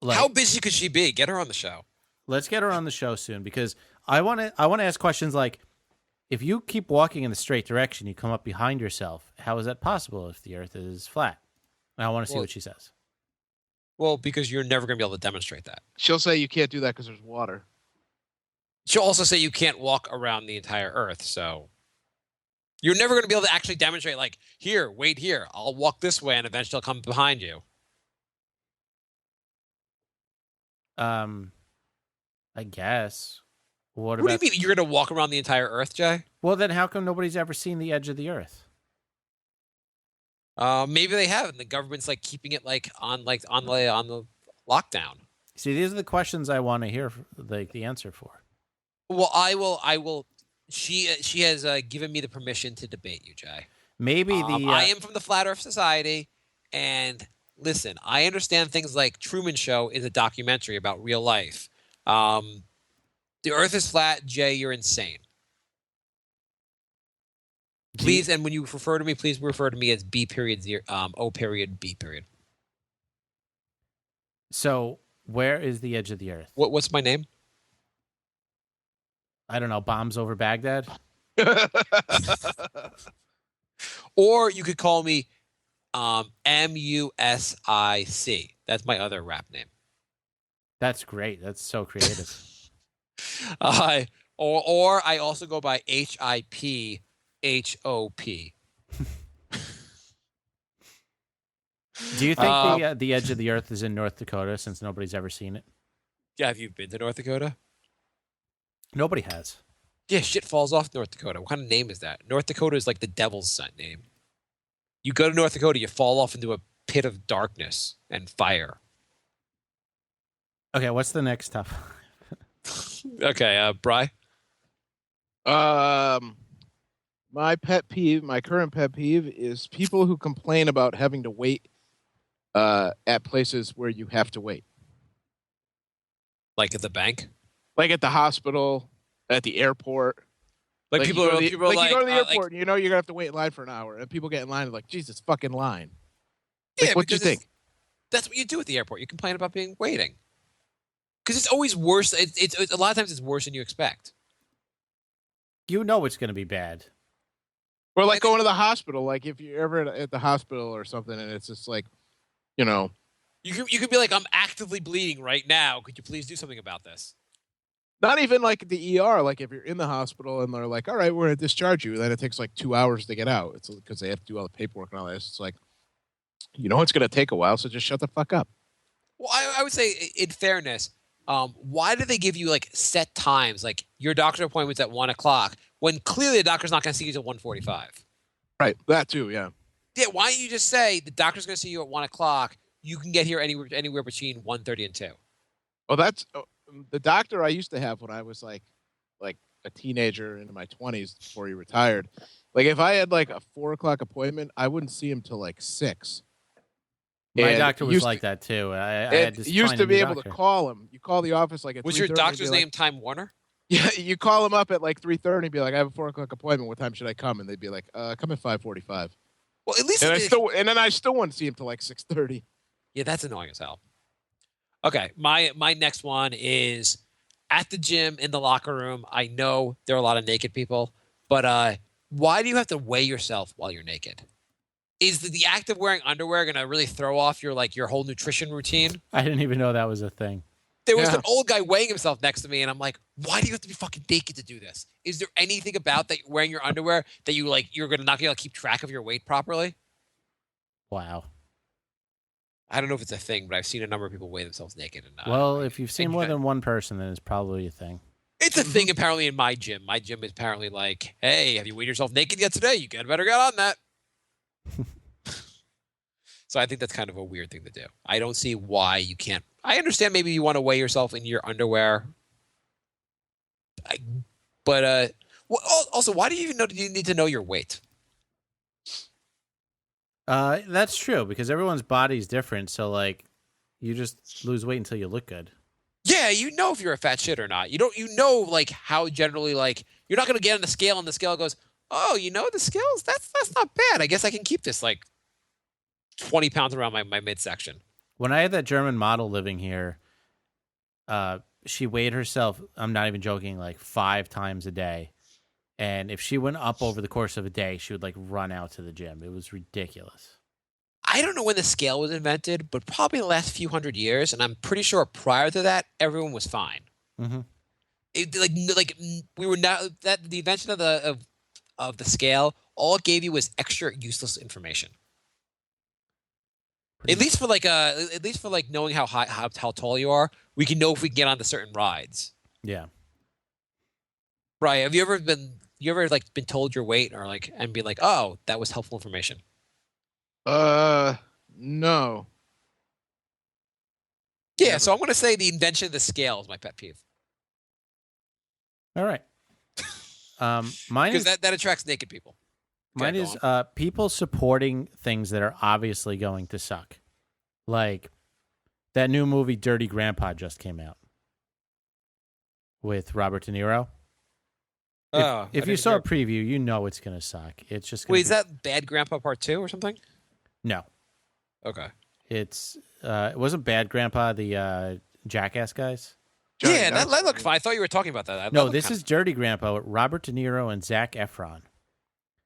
Like, How busy could she be? Get her on the show. let's get her on the show soon because I want to ask questions like, if you keep walking in the straight direction, you come up behind yourself. How is that possible if the Earth is flat? And I want to see what she says. Well, because you're never going to be able to demonstrate that. She'll say you can't do that because there's water. She'll also say you can't walk around the entire Earth, so you're never going to be able to actually demonstrate, like, here, wait here. I'll walk this way, and eventually I'll come behind you. I guess. What do you about? mean you're going to walk around the entire Earth, Jay? Well, then how come nobody's ever seen the edge of the Earth? Maybe they have, and the government's like keeping it on the lockdown. See, these are the questions I want to hear, like the answer for. Well, I will. She has given me the permission to debate you, Jay. Maybe I am from the Flat Earth Society, and listen, I understand things like Truman Show is a documentary about real life. The Earth is flat, Jay. You're insane. Please, and when you refer to me, please refer to me as B period O period B period. So, where is the edge of the Earth? What's my name? I don't know. Bombs over Baghdad? Or you could call me Music. That's my other rap name. That's great. That's so creative. Or I also go by HIPHOP. Do you think the edge of the Earth is in North Dakota since nobody's ever seen it? Yeah, have you been to North Dakota? Nobody has. Yeah, shit falls off North Dakota. What kind of name is that? North Dakota is like the devil's son name. You go to North Dakota, you fall off into a pit of darkness and fire. Okay, what's the next topic? Okay, Bri? My pet peeve, my current pet peeve, is people who complain about having to wait at places where you have to wait. Like at the bank? Like at the hospital, at the airport. Like people are like, you go to the airport and you know you're going to have to wait in line for an hour. And people get in line and like, Jesus, fucking line. Like, yeah, what do you think? That's what you do at the airport. You complain about being waiting. Because it's always worse. It's a lot of times it's worse than you expect. You know it's going to be bad. Or like going to the hospital. Like if you're ever at the hospital or something and it's just like, you know. You could be like, I'm actively bleeding right now. Could you please do something about this? Not even like the ER. Like if you're in the hospital and they're like, all right, we're going to discharge you. Then it takes like 2 hours to get out. It's because they have to do all the paperwork and all this. It's like, you know, it's going to take a while. So just shut the fuck up. Well, I would say in fairness, why do they give you like set times? Like your doctor appointment's at 1:00 when clearly the doctor's not going to see you till 1:45. Right. That too. Yeah. Yeah. Why don't you just say the doctor's going to see you at 1:00? You can get here anywhere between 1:30 and 2. Well, that's the doctor I used to have when I was like a teenager into my 20s before he retired. Like if I had like a 4:00 appointment, I wouldn't see him till like 6. My doctor was like that too. I had to used find to a be new able doctor. to call him. You call the office like at 3:30. Was your doctor's name Time Warner? Yeah, you call him up at like 3:30 and be like, I have a 4:00 appointment. What time should I come? And they'd be like, come at 5:45. Well, at least And I still wouldn't see him till like 6:30. Yeah, that's annoying as hell. Okay, my next one is at the gym in the locker room. I know there are a lot of naked people, but why do you have to weigh yourself while you're naked? Is the act of wearing underwear going to really throw off your whole nutrition routine? I didn't even know that was a thing. There was an old guy weighing himself next to me, and I'm like, why do you have to be fucking naked to do this? Is there anything about that wearing your underwear that you're going to not be able to keep track of your weight properly? Wow. I don't know if it's a thing, but I've seen a number of people weigh themselves naked. And Well, if you've seen more than one person, then it's probably a thing. It's a thing apparently in my gym. My gym is apparently like, hey, have you weighed yourself naked yet today? You better get on that. So I think that's kind of a weird thing to do. I don't see why you can't. I understand maybe you want to weigh yourself in your underwear. But also, why do you even need to know your weight? That's true because everyone's body's different. So like, you just lose weight until you look good. Yeah, you know if you're a fat shit or not. You know like how generally like you're not going to get on the scale and the scale goes, oh, the scales that's not bad. I guess I can keep this like 20 pounds around my midsection. When I had that German model living here, she weighed herself, I'm not even joking, like 5 times a day. And if she went up over the course of a day, she would like run out to the gym. It was ridiculous. I don't know when the scale was invented, but probably the last few hundred years, and I'm pretty sure prior to that, everyone was fine. Mm-hmm. We were not that the invention of the scale. All it gave you was extra useless information. At least for like knowing how high how tall you are, we can know if we can get onto certain rides. Yeah. Brian, have you ever been told your weight or like and be like, oh, that was helpful information? No. Yeah, Never. so I'm gonna say the invention of the scale is my pet peeve. All right. Mine Because is that attracts naked people. mine Okay, is go on. people supporting things that are obviously going to suck. Like that new movie Dirty Grandpa just came out with Robert De Niro. If you saw a preview, you know it's going to suck. It's just gonna Wait, is that Bad Grandpa Part 2 or something? No. Okay. It wasn't Bad Grandpa, the Jackass guys. Johnny Yeah, that Knoxville. looked fine. I thought you were talking about that. No, this is Dirty Grandpa with Robert De Niro and Zac Efron.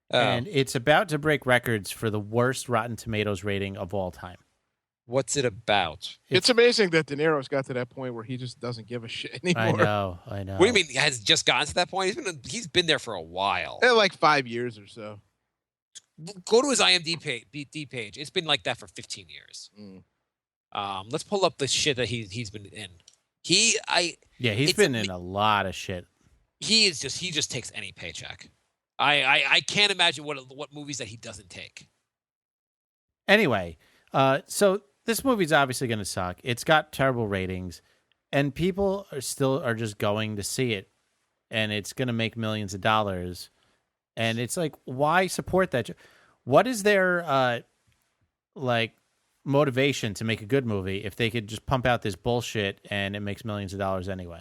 And it's about to break records for the worst Rotten Tomatoes rating of all time. What's it about? It's amazing that De Niro's got to that point where he just doesn't give a shit anymore. I know. What do you mean? Has just gotten to that point? He's been there for a while. Like 5 years or so. Go to his IMDb page. It's been like that for 15 years. Mm. Let's pull up the shit that he's been in. He's been in a lot of shit. He just takes any paycheck. I can't imagine what movies that he doesn't take. Anyway, so this movie's obviously going to suck. It's got terrible ratings, and people are just going to see it, and it's going to make millions of dollars. And it's like, why support that? What is their like motivation to make a good movie if they could just pump out this bullshit and it makes millions of dollars anyway?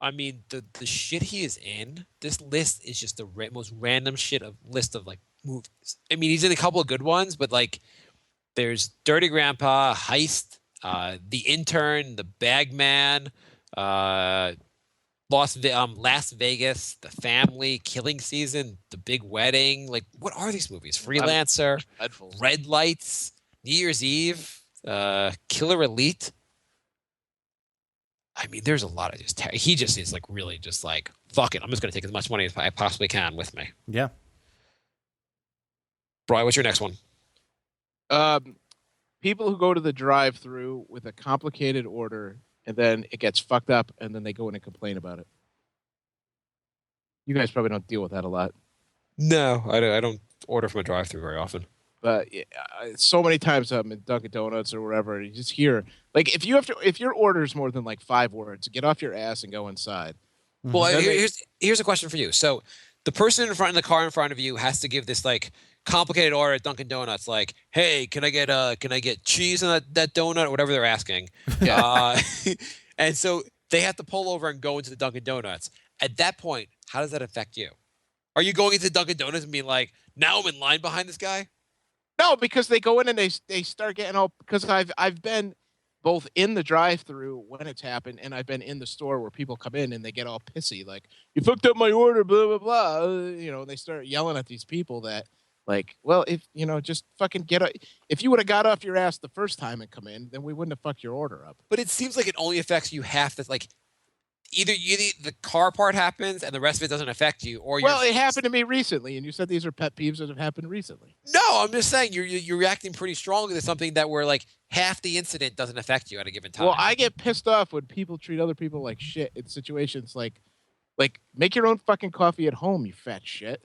I mean, the shit he is in, this list is just the most random shit of list of like movies. I mean, he's in a couple of good ones, but like there's Dirty Grandpa, Heist, The Intern, The Bagman, Las Vegas, The Family, Killing Season, The Big Wedding. Like, what are these movies? Freelancer, Dreadful. Red Lights, New Year's Eve, Killer Elite. I mean, there's a lot of he just is like really just like, fuck it. I'm just going to take as much money as I possibly can with me. Yeah. Brian, what's your next one? People who go to the drive-through with a complicated order and then it gets fucked up and then they go in and complain about it. You guys probably don't deal with that a lot. No, I don't order from a drive-thru very often. But so many times I'm in Dunkin' Donuts or wherever, you just hear like if your order's more than like 5 words, get off your ass and go inside. Well, here's a question for you. So the person in the car in front of you has to give this like complicated order at Dunkin' Donuts, like, hey, can I get cheese on that donut or whatever they're asking? Yeah. And so they have to pull over and go into the Dunkin' Donuts. At that point, how does that affect you? Are you going into Dunkin' Donuts and being like, now I'm in line behind this guy? No, because they go in and they start getting all, because I've been both in the drive-through when it's happened, and I've been in the store where people come in and they get all pissy, like, you fucked up my order, blah blah blah. And they start yelling at these people that, like, well, if just fucking if you would have got off your ass the first time and come in, then we wouldn't have fucked your order up. But it seems like it only affects you half. That's like either the car part happens and the rest of it doesn't affect you, or it happened to me recently, and you said these are pet peeves that have happened recently. No, I'm just saying you're reacting pretty strongly to something that where like half the incident doesn't affect you at a given time. Well, I get pissed off when people treat other people like shit in situations like make your own fucking coffee at home, you fat shit.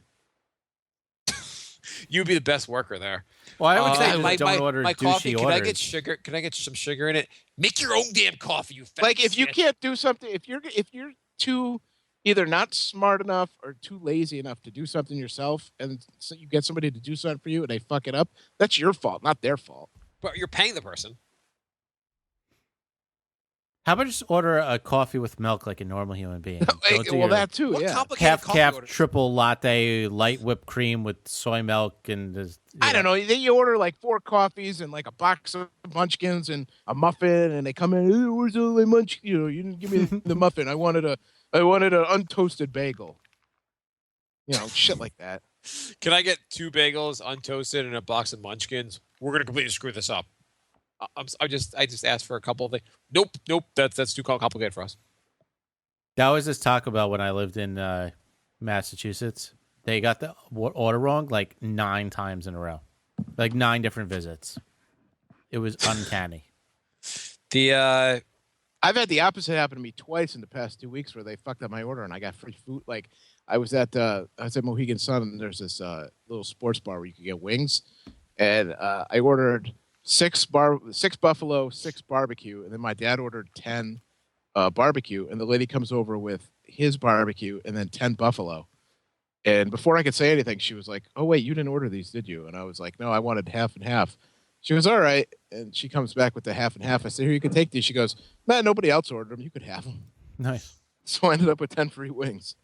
You'd be the best worker there. Well, I would say don't order my douchey coffee. orders. Can I get sugar? Can I get some sugar in it? Make your own damn coffee, you fat Like if you shit. can't do something, if you're too either not smart enough or too lazy enough to do something yourself, and so you get somebody to do something for you and they fuck it up, that's your fault, not their fault. But you're paying the person. How about just order a coffee with milk like a normal human being? Don't do well, your that too. What Yeah. complicated half coffee cap orders? triple latte, light whipped cream with soy milk and I don't know. Then you order like 4 coffees and like a box of munchkins and a muffin, and they come in. "Hey, where's all my munch? You know, you didn't give me the muffin. I wanted an untoasted bagel. You know, shit like that. Can I get 2 bagels, untoasted, and a box of munchkins? We're gonna completely screw this up. I just asked for a couple of things. Nope. That's too complicated for us. That was this Taco Bell when I lived in Massachusetts. They got the order wrong like 9 times in a row, like 9 different visits. It was uncanny. I've had the opposite happen to me twice in the past 2 weeks where they fucked up my order and I got free food. Like I was at Mohegan Sun and there's this little sports bar where you could get wings, and I ordered 6 buffalo, 6 barbecue, and then my dad ordered 10 barbecue, and the lady comes over with his barbecue and then 10 buffalo. And before I could say anything, she was like, "Oh wait, you didn't order these, did you?" And I was like, "No, I wanted half and half." She was all right, and she comes back with the half and half. I said, "Here, you can take these." She goes, "Man, nobody else ordered them. You could have them." Nice. So I ended up with 10 free wings.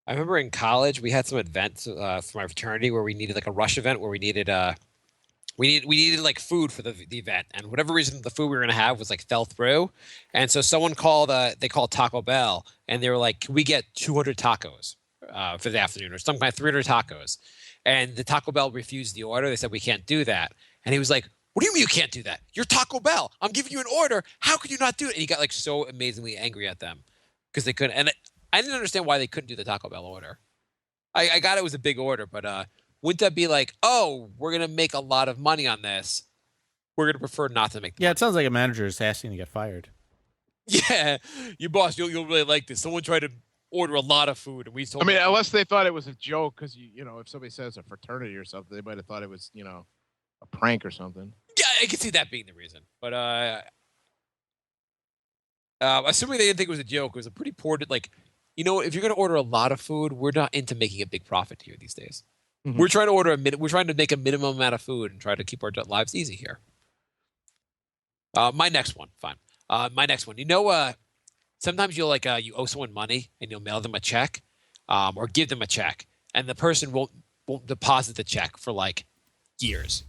I remember in college we had some events for my fraternity where we needed like a rush event where we needed we needed like food for the event, and whatever reason the food we were gonna have was like fell through, and so someone called Taco Bell and they were like, "Can we get 200 tacos for the afternoon or some kind of 300 tacos?" And the Taco Bell refused the order. They said, "We can't do that." And he was like, "What do you mean you can't do that? You're Taco Bell. I'm giving you an order. How could you not do it?" And he got like so amazingly angry at them because they couldn't. And I didn't understand why they couldn't do the Taco Bell order. I got it was a big order, but wouldn't that be like, "Oh, we're going to make a lot of money on this. We're going to prefer not to make the Yeah, money." it sounds like a manager is asking to get fired. Yeah, you boss, you'll really like this. Someone tried to order a lot of food, and we told I mean, them, unless they thought it was a joke, because you know, if somebody says a fraternity or something, they might have thought it was, you know, a prank or something. yeah, I can see that being the reason. But assuming they didn't think it was a joke, it was a pretty poor, like, you know, if you're going to order a lot of food, we're not into making a big profit here these days. Mhm. We're trying to we're trying to make a minimum amount of food and try to keep our lives easy here. My next one, fine. My next one, you know, sometimes you'll like you owe someone money and you'll mail them a check, or give them a check, and the person won't deposit the check for like years,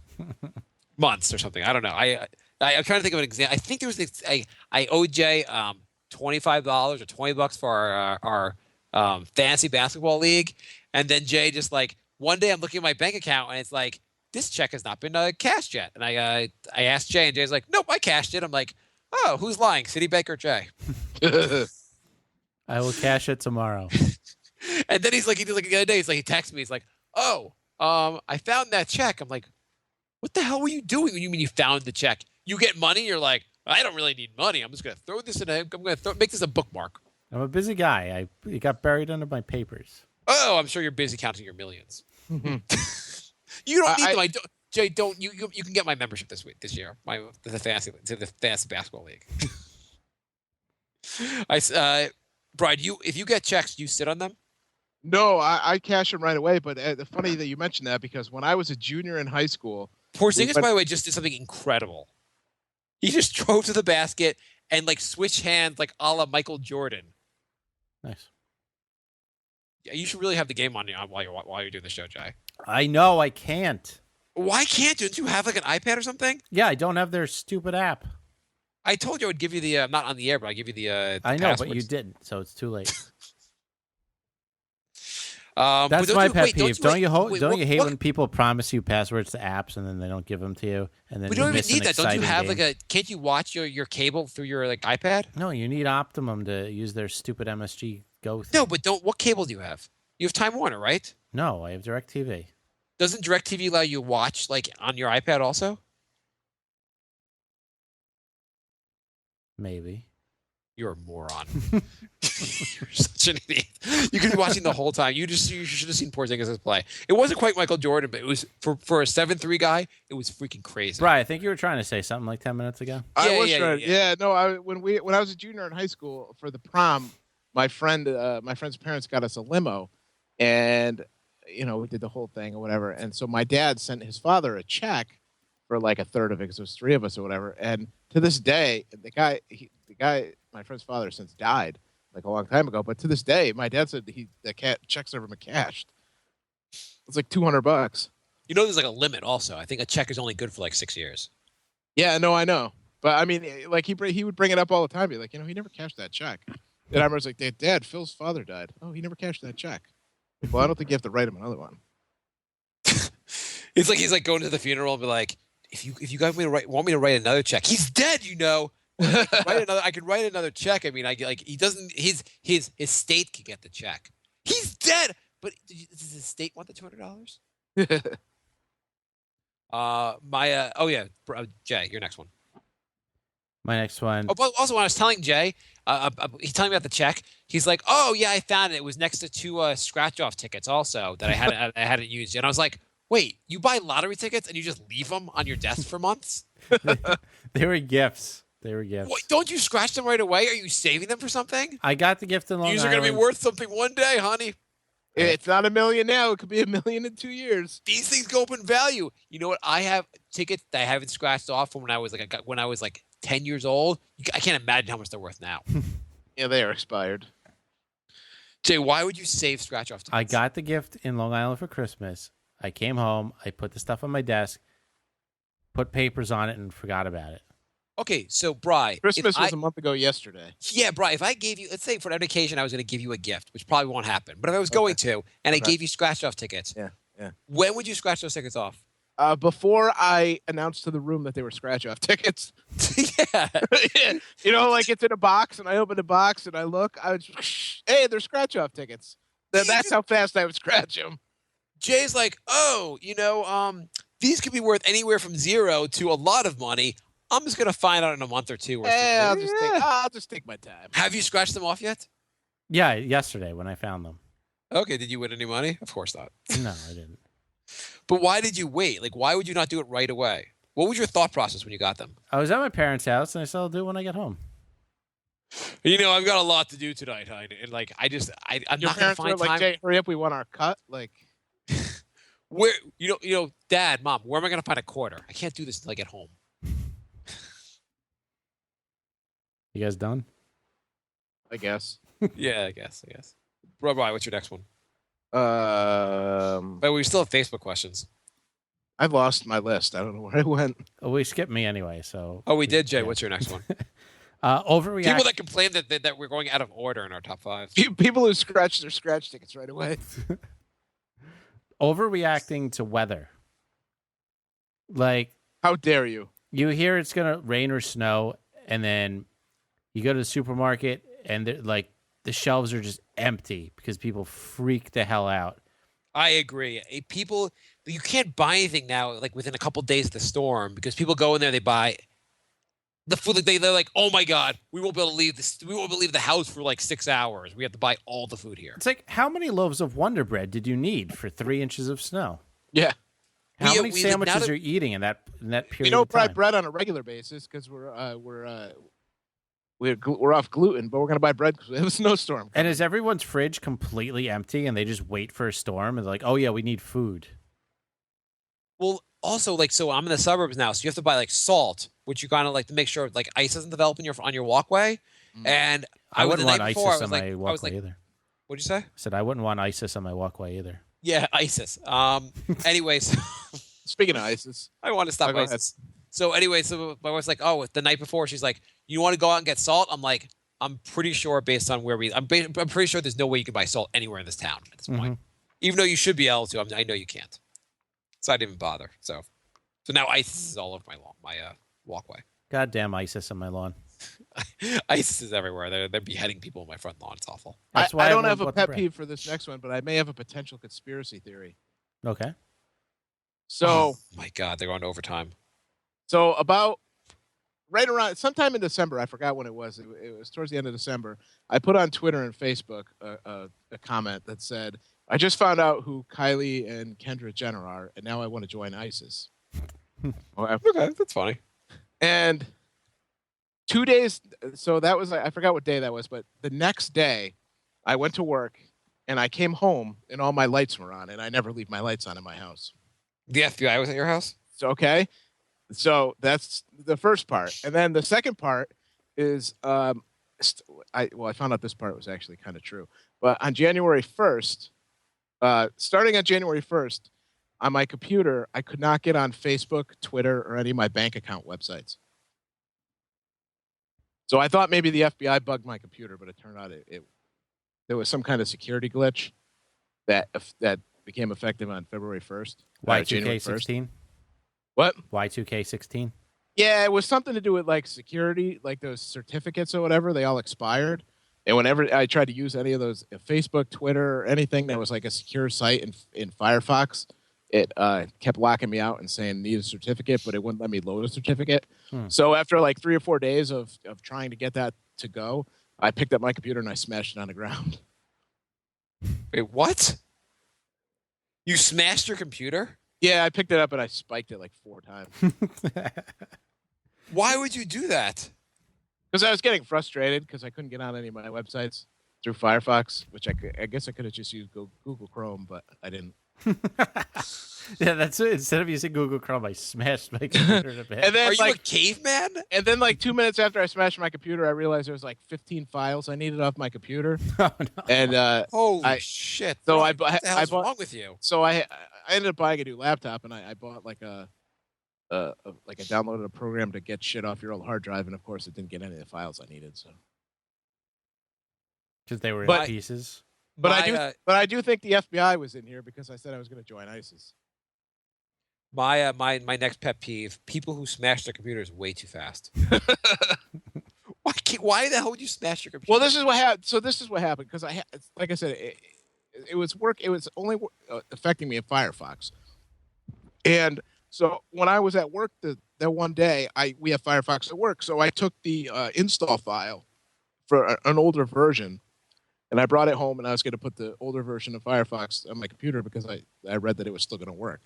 months or something. I don't know. I'm trying to think of an example. I think there was I owed Jay $25 or $20 for our fantasy basketball league, and then Jay just like one day I'm looking at my bank account and it's like, this check has not been cashed yet, and I asked Jay and Jay's like, "Nope, I cashed it." I'm like, "Oh, who's lying, Citibank or Jay?" I will cash it tomorrow. And then he's like, the other day, he texted me. He's like, "Oh, I found that check." I'm like, "What the hell were you doing when you mean you found the check? You get money? You're like, I don't really need money. I'm just gonna throw this in. I'm gonna make this a bookmark." I'm a busy guy. It got buried under my papers. Oh, I'm sure you're busy counting your millions. You don't need them. Jay, don't you can get my membership this year. The fantasy basketball league. Brian, if you get checks, you sit on them? No, I cash them right away. But funny that you mentioned that, because when I was a junior in high school, Porzingis, by the way, just did something incredible. He just drove to the basket and like switched hands, like a la Michael Jordan. Nice. Yeah, you should really have the game on while you're doing the show, Jay. I know I can't. Why can't you? Don't you have like an iPad or something? Yeah, I don't have their stupid app. I told you I would give you the not on the air, but I give you the I know, passwords. but you didn't, so it's too late. But That's my pet wait, peeve. Don't you hate when people promise you passwords to apps and then they don't give them to you, and then We you don't even miss an need that. Don't you exciting have game. like a? Can't you watch your cable through your like iPad? No, you need Optimum to use their stupid MSG Go thing. No, but don't. What cable do you have? You have Time Warner, right? No, I have DirecTV. Doesn't DirecTV allow you to watch like on your iPad also? Maybe. You're a moron. You're such an idiot. You could be watching the whole time. You should have seen Porzingis play. It wasn't quite Michael Jordan, but it was for a 7'3" guy. It was freaking crazy. Brian, I think you were trying to say something like 10 minutes ago. I was Yeah. trying. Yeah, no. When I was a junior in high school for the prom, my friend's parents got us a limo, and you know we did the whole thing or whatever. And so my dad sent his father a check for like a third of it because there was 3 of us or whatever. And to this day, the guy, my friend's father since died like a long time ago. But to this day, my dad said the checks never been cashed. It's like $200. You know, there's like a limit. Also, I think a check is only good for like 6 years. Yeah, no, I know. But I mean, like he would bring it up all the time. Be like, he never cashed that check. And I was like, Dad, Phil's father died. Oh, he never cashed that check. Well, I don't think you have to write him another one. It's like he's like going to the funeral and be like, if you guys want me to write another check, he's dead, you know. I can write another check. I mean, he doesn't. His estate can get the check. He's dead, but does his estate want the $200? Jay, your next one. My next one. Oh, but also when I was telling Jay, he's telling me about the check. He's like, "Oh yeah, I found it. It was next to 2 scratch-off tickets also that I hadn't used." And I was like, "Wait, you buy lottery tickets and you just leave them on your desk for months?" They were gifts. What, don't you scratch them right away? Are you saving them for something? I got the gift in Long Island. These are going to be worth something one day, honey. It's not $1 million now. It could be $1 million in 2 years. These things go up in value. You know what? I have tickets that I haven't scratched off from when I was like 10 years old. I can't imagine how much they're worth now. Yeah, they are expired. Jay, why would you save scratch off tickets? I got the gift in Long Island for Christmas. I came home. I put the stuff on my desk, put papers on it, and forgot about it. Okay, so Bri, Christmas was a month ago yesterday. Yeah, Bri, if I gave you, let's say for an occasion I was going to give you a gift, which probably won't happen, but if I was going to, and I gave you scratch-off tickets, yeah. When would you scratch those tickets off? Before I announced to the room that they were scratch-off tickets. Yeah. You know, like it's in a box, and I open the box, and I look, hey, they're scratch-off tickets. That's how fast I would scratch them. Jay's like, these could be worth anywhere from 0 to a lot of money. I'm just going to find out in a month or two. I'll just take my time. Have you scratched them off yet? Yeah, yesterday when I found them. Okay, did you win any money? Of course not. No, I didn't. But why did you wait? Like, why would you not do it right away? What was your thought process when you got them? I was at my parents' house, and I said I'll do it when I get home. You know, I've got a lot to do tonight, honey. And like, I'm Your not going to find time. Like, Jay, hurry up, we want our cut. Like, where, Dad, Mom, where am I going to find a quarter? I can't do this until I get home. You guys done? I guess. Yeah, I guess. Bri, what's your next one? But But we still have Facebook questions. I've lost my list. I don't know where I went. Oh, we skipped me anyway, so. Oh, we did, Jay. Yeah. What's your next one? Overreact. People that complain that we're going out of order in our top 5. People who scratch their scratch tickets right away. Overreacting to weather. Like, how dare you? You hear it's going to rain or snow, and then you go to the supermarket, and the shelves are just empty because people freak the hell out. I agree. You can't buy anything now, like within a couple days of the storm, because people go in there, they buy the food. They're like, "Oh my God, we won't be able to leave this. We won't be able to leave the house for like 6 hours. We have to buy all the food here." It's like, how many loaves of Wonder Bread did you need for 3 inches of snow? Yeah. How many sandwiches are you eating in that period? We don't of time? buy bread on a regular basis because we're off gluten, but we're gonna buy bread because we have a snowstorm. And is everyone's fridge completely empty, and they just wait for a storm? And they're like, "Oh yeah, we need food." Well, also, like, so I'm in the suburbs now, so you have to buy like salt, which you kind of like to make sure like ice doesn't develop on your walkway. And I wouldn't want before, ISIS on my walkway either. What'd you say? I said I wouldn't want ISIS on my walkway either. Yeah, ISIS. Anyways, speaking of ISIS, I want to stop ISIS. So anyway, so my wife's like, "Oh, the night before," she's like, "You want to go out and get salt?" I'm like, "I'm pretty sure based on where I'm pretty sure there's no way you can buy salt anywhere in this town at this point. Even though you should be able to, I know you can't. So I didn't even bother. So now ISIS is all over my walkway. Goddamn ISIS on my lawn. ISIS is everywhere. They're beheading people on my front lawn. It's awful. That's why I don't have a want pet the bread. peeve for this next one, but I may have a potential conspiracy theory. Okay. So, oh my God, they're going to overtime. So about right around sometime in December, I forgot when it was. It was towards the end of December. I put on Twitter and Facebook a comment that said, "I just found out who Kylie and Kendra Jenner are, and now I want to join ISIS." Okay, that's funny. And 2 days, so that was, I forgot what day that was, but the next day I went to work and I came home and all my lights were on, and I never leave my lights on in my house. The FBI was at your house? So, okay. So that's the first part, and then the second part is I found out this part was actually kind of true. But on January 1st, starting on January 1st, on my computer, I could not get on Facebook, Twitter, or any of my bank account websites. So I thought maybe the FBI bugged my computer, but it turned out there was some kind of security glitch that became effective on February 1st. Y2K16? What? Y2K16? Yeah, it was something to do with like security, like those certificates or whatever. They all expired. And whenever I tried to use any of those, Facebook, Twitter, or anything that was like a secure site in Firefox, it kept locking me out and saying need a certificate, but it wouldn't let me load a certificate. So after like 3 or 4 days of trying to get that to go, I picked up my computer and I smashed it on the ground. Wait, what? You smashed your computer? Yeah, I picked it up and I spiked it like 4 times. Why would you do that? Because I was getting frustrated because I couldn't get on any of my websites through Firefox, which I guess I could have just used Google Chrome, but I didn't. Yeah, that's it. Instead of using Google Chrome, I smashed my computer in a bit. And then, Are you a caveman? And then, like 2 minutes after I smashed my computer, I realized there was like 15 files I needed off my computer. Oh, no. And Holy shit! So what the hell's bought. wrong with you? So I ended up buying a new laptop, and I bought like I downloaded a program to get shit off your old hard drive, and of course, it didn't get any of the files I needed. So Because they were in pieces. But I do think the FBI was in here because I said I was going to join ISIS. My next pet peeve: people who smash their computers way too fast. Why the hell would you smash your computer? Well, this is what happened. So this is what happened because like I said, it was work. It was only affecting me in Firefox, and so when I was at work that one day, we have Firefox at work, so I took the install file for an older version. And I brought it home, and I was going to put the older version of Firefox on my computer because I read that it was still going to work.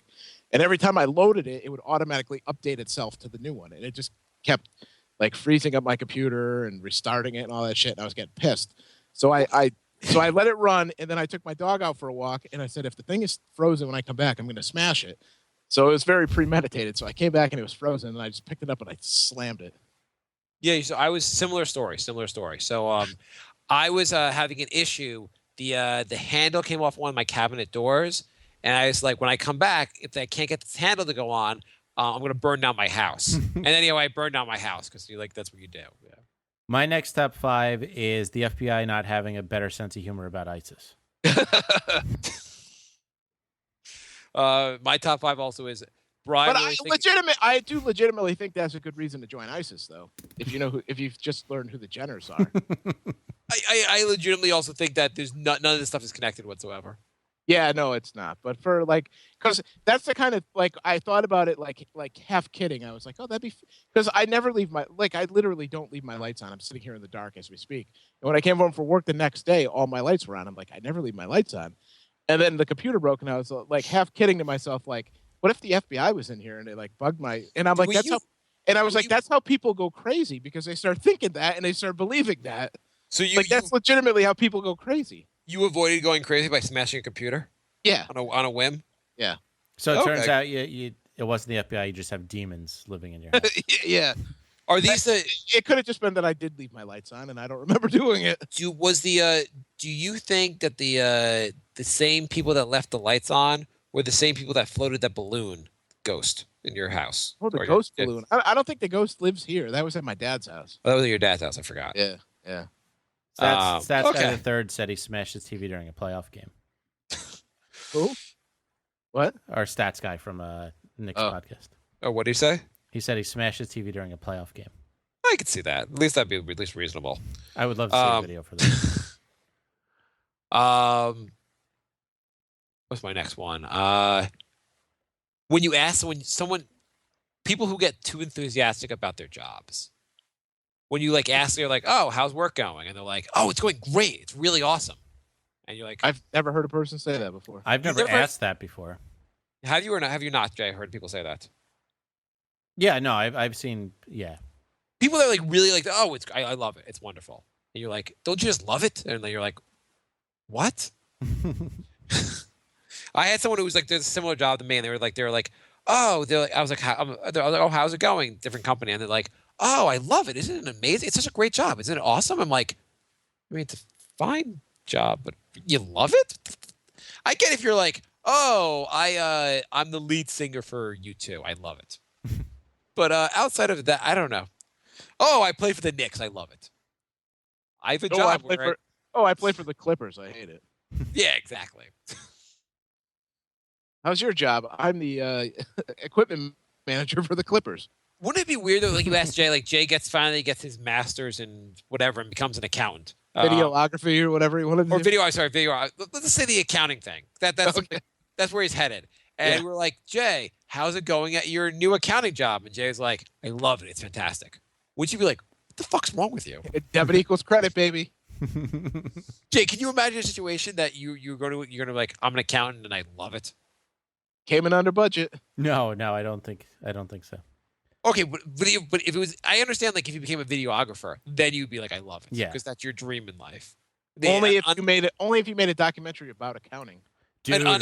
And every time I loaded it, it would automatically update itself to the new one. And it just kept like freezing up my computer and restarting it and all that shit. And I was getting pissed. So I let it run, and then I took my dog out for a walk, and I said, if the thing is frozen when I come back, I'm going to smash it. So it was very premeditated. So I came back, and it was frozen, and I just picked it up, and I slammed it. Yeah, so I was similar story. So I was having an issue. The handle came off one of my cabinet doors, and I was like, when I come back, if I can't get this handle to go on, I'm going to burn down my house. And anyway, I burned down my house because that's what you do. Yeah. My next top 5 is the FBI not having a better sense of humor about ISIS. My top 5 also is bribery. But I do legitimately think that's a good reason to join ISIS, though. If you've just learned who the Jenners are. I legitimately also think that there's none of this stuff is connected whatsoever. Yeah, no, it's not. But for because that's the kind of I thought about it like half kidding. I was like, oh, that'd be because I never leave I literally don't leave my lights on. I'm sitting here in the dark as we speak. And when I came home from work the next day, all my lights were on. I'm like, I never leave my lights on. And then the computer broke, and I was like half kidding to myself, like, what if the FBI was in here and they bugged my? And I'm like, that's how people go crazy because they start thinking that and they start believing that. So that's legitimately how people go crazy. You avoided going crazy by smashing a computer? Yeah. On a whim? Yeah. So it turns out it wasn't the FBI. You just have demons living in your house. Yeah. Are these It could have just been that I did leave my lights on and I don't remember doing it. Do you think that the same people that left the lights on were the same people that floated that balloon ghost in your house? Oh, the ghost balloon. I don't think the ghost lives here. That was at my dad's house. Oh, that was at your dad's house. I forgot. Yeah. Yeah. Stats Guy the Third said he smashed his TV during a playoff game. Who? What? Our stats guy from Nick's podcast. Oh, what did he say? He said he smashed his TV during a playoff game. I could see that. At least that'd be at least reasonable. I would love to see a video for that. What's my next one? When you ask people who get too enthusiastic about their jobs, when you ask, they're like, "Oh, how's work going?" And they're like, "Oh, it's going great. It's really awesome." And you're like, I've never heard a person say that before. I've never asked that before. Have you or not? Have you not, Jay? Heard people say that? Yeah, no, I've seen. Yeah, people that really oh, I love it. It's wonderful. And you're like, don't you just love it? And then you're like, what? I had someone who was there's a similar job to me, and they were like, oh, they're like, I was like, oh, how's it going? Different company, and they're like, oh, I love it. Isn't it amazing? It's such a great job. Isn't it awesome? I'm like, I mean, it's a fine job, but you love it. I get if you're like, oh, I'm the lead singer for U2. I love it. But outside of that, I don't know. Oh, I play for the Knicks. I love it. I have a job. I play for the Clippers. I hate it. Yeah, exactly. How's your job? I'm the equipment manager for the Clippers. Wouldn't it be weird though? Like you asked Jay, like Jay finally gets his master's in whatever and becomes an accountant. Videography or whatever he wanted to do. Video. Let's just say the accounting thing. That's where he's headed. And we're like, Jay, how's it going at your new accounting job? And Jay's like, I love it. It's fantastic. Would you be like, what the fuck's wrong with you? Debit equals credit, baby. Jay, can you imagine a situation that you're going to be like, I'm an accountant and I love it? Came in under budget. No, I don't think so. Okay, but if it was, I understand. Like if you became a videographer, then you'd be like, I love it, yeah, because that's your dream in life. Only if you made a documentary about accounting. Dude, an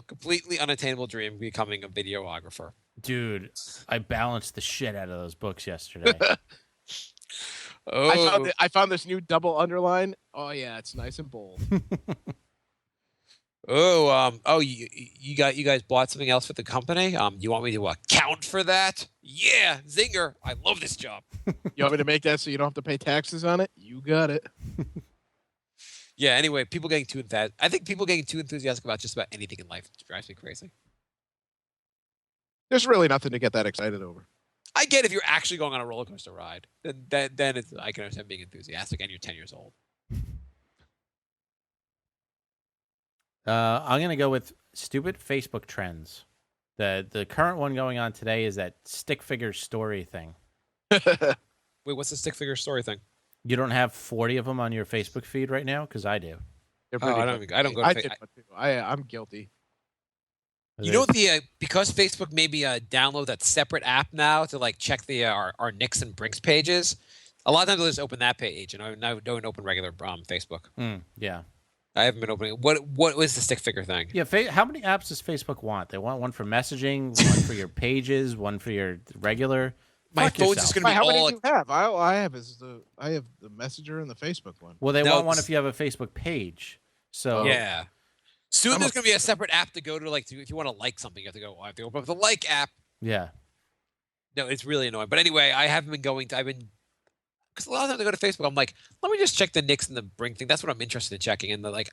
completely unattainable dream, becoming a videographer. Dude, I balanced the shit out of those books yesterday. I found this new double underline. Oh yeah, it's nice and bold. You guys bought something else for the company? You want me to account for that? Yeah, zinger! I love this job. You want me to make that so you don't have to pay taxes on it? You got it. Yeah. Anyway, people getting too enthusiastic. I think people getting too enthusiastic about just about anything in life drives me crazy. There's really nothing to get that excited over. I get if you're actually going on a roller coaster ride, then it's, I can understand being enthusiastic, and you're 10 years old. I'm gonna go with stupid Facebook trends. The current one going on today is that stick figure story thing. Wait, what's the stick figure story thing? You don't have 40 of them on your Facebook feed right now? Because I do. I don't go to Facebook. I'm guilty. You know because Facebook maybe download that separate app now to like check the our Nicks and Brinks pages. A lot of times they'll just open that page, and I don't open regular Facebook. Yeah. I haven't been opening. What was the stick figure thing? Yeah, how many apps does Facebook want? They want one for messaging, one for your pages, one for your regular. My phone's just going to be how all. Many do you have? I have the Messenger and the Facebook one. Well, they want one if you have a Facebook page. So yeah. Soon there's going to be a separate app to go to, like, if you want to like something, you have to go. I have to open up the like app. Yeah. No, it's really annoying. But anyway, I haven't been going to. Because a lot of times I go to Facebook, I'm like, let me just check the Knicks and the Brink thing. That's what I'm interested in checking. And like,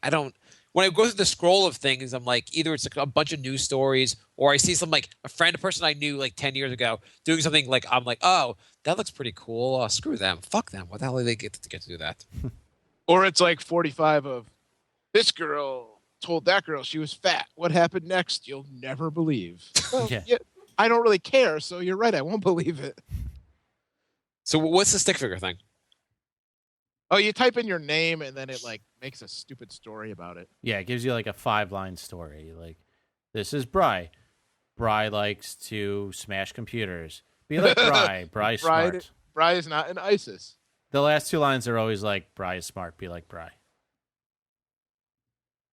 when I go through the scroll of things, I'm like, either it's like a bunch of news stories, or I see some like a person I knew like 10 years ago doing something like, I'm like, oh, that looks pretty cool. Screw them. Fuck them. What the hell do they get to do that? Or it's like 45 of this girl told that girl she was fat. What happened next? You'll never believe. Well, yeah, I don't really care. So you're right. I won't believe it. So what's the stick figure thing? Oh, you type in your name and then it like makes a stupid story about it. Yeah, it gives you like a 5-line story. Like, this is Bri. Bri likes to smash computers. Be like Bri. Bri's smart. Bri is not an ISIS. The last 2 lines are always like, Bri is smart. Be like Bri.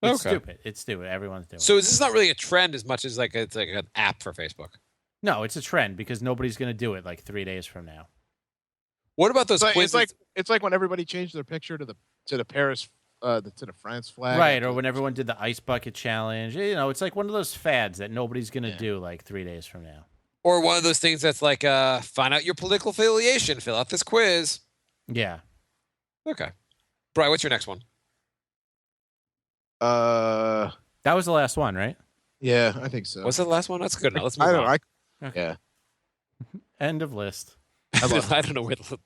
It's stupid. It's stupid. Everyone's doing it. So this is not really a trend as much as like it's like an app for Facebook. No, it's a trend because nobody's going to do it like 3 days from now. What about those quizzes? It's like when everybody changed their picture to the Paris to the France flag, right? Or when everyone did the ice bucket challenge. You know, it's like one of those fads that nobody's gonna do like 3 days from now. Or one of those things that's like, find out your political affiliation, fill out this quiz. Yeah. Okay, Brian, what's your next one? That was the last one, right? Yeah, I think so. What's the last one? That's good enough. Let's move on. Okay. Yeah. End of list. I don't know where the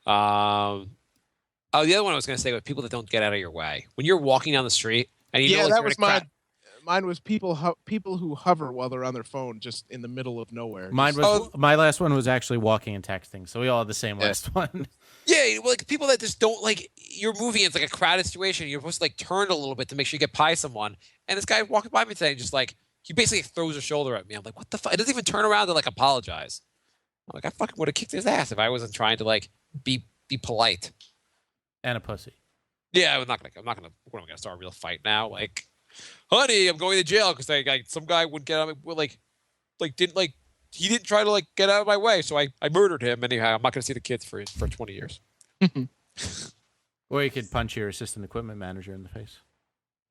the other one I was going to say was people that don't get out of your way. When you're walking down the street and you know, like, that was mine. Mine was people who hover while they're on their phone just in the middle of nowhere. My last one was actually walking and texting, so we all had the same last one. Yeah, like people that just don't like you're moving. It's like a crowded situation. You're supposed to like turn a little bit to make sure you get by someone. And this guy walking by me today, just like he basically throws a shoulder at me. I'm like, what the fuck? It doesn't even turn around to like apologize. I'm like, I fucking would have kicked his ass if I wasn't trying to like be polite. And a pussy. Yeah, I'm not gonna. What am I gonna start a real fight now? Like, honey, I'm going to jail because some guy wouldn't get on me. Like, he didn't try to like get out of my way, so I murdered him. Anyhow, I'm not going to see the kids for 20 years. Or you could punch your assistant equipment manager in the face.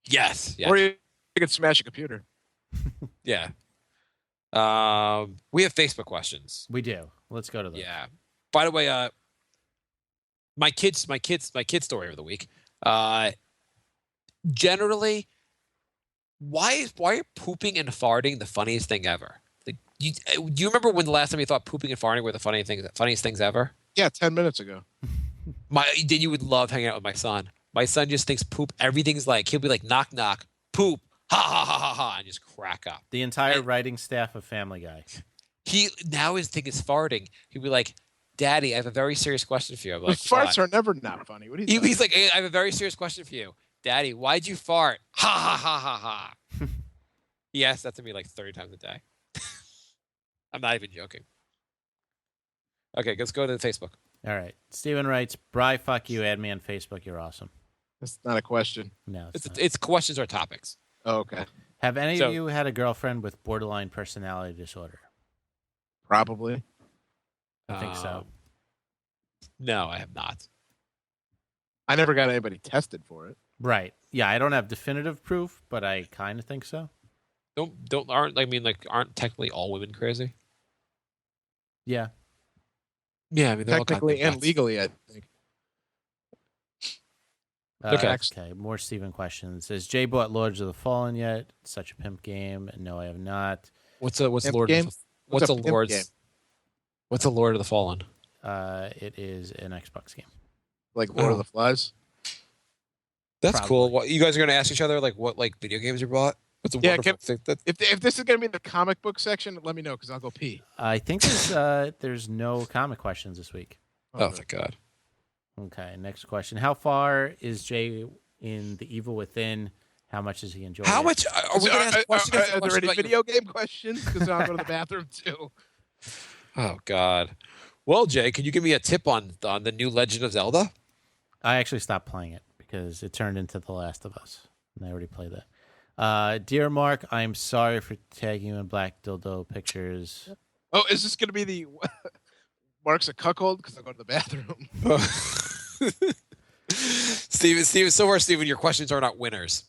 Yes. Or you could smash a computer. Yeah. We have Facebook questions. We do. Let's go to those. Yeah. By the way, my kid's story of the week. Generally, why are pooping and farting the funniest thing ever? Like, do you remember when the last time you thought pooping and farting were the funniest things ever? Yeah, 10 minutes ago. Then you would love hanging out with my son. My son just thinks poop. Everything's like he'll be like knock knock poop ha ha ha ha ha and just crack up. The entire writing staff of Family Guy. Now his thing is farting. He'll be like, "Daddy, I have a very serious question for you." I'm like, farts are never not funny. What are you he's like, "Hey, I have a very serious question for you, Daddy. Why'd you fart? Ha ha ha ha ha." He asks that to me like 30 times a day. I'm not even joking. Okay, let's go to the Facebook. All right. Steven writes, Bri, fuck you. Add me on Facebook. You're awesome. That's not a question. No, it's questions or topics. Oh, okay. Have any of you had a girlfriend with borderline personality disorder? Probably. I think so. No, I have not. I never got anybody tested for it. Right. Yeah, I don't have definitive proof, but I kind of think so. Aren't technically all women crazy? Yeah. Yeah, I mean, technically and legally, I think. Okay. More Steven questions. Has Jay bought Lords of the Fallen yet? Such a pimp game. No, I have not. What's pimp Lord? Game? What's a pimp Lord's? Game? What's a Lord of the Fallen? It is an Xbox game. Like Lord of the Flies? That's Probably. cool. What, you guys are going to ask each other like what like video games you bought? What's a wonderful thing that If this is going to be in the comic book section, let me know because I'll go pee. I think there's no comic questions this week. Oh, thank God. Okay, next question. How far is Jay in The Evil Within? How much does he enjoy it? Are we going to ask questions? Are there any video game questions? Because I'll go to the bathroom too. Oh, God. Well, Jay, can you give me a tip on the new Legend of Zelda? I actually stopped playing it because it turned into The Last of Us, and I already played that. Dear Marc, I'm sorry for tagging you in black dildo pictures. Oh, is this going to be the Marc's a cuckold? Because I'll go to the bathroom. Steven, so far, Steven, your questions are not winners.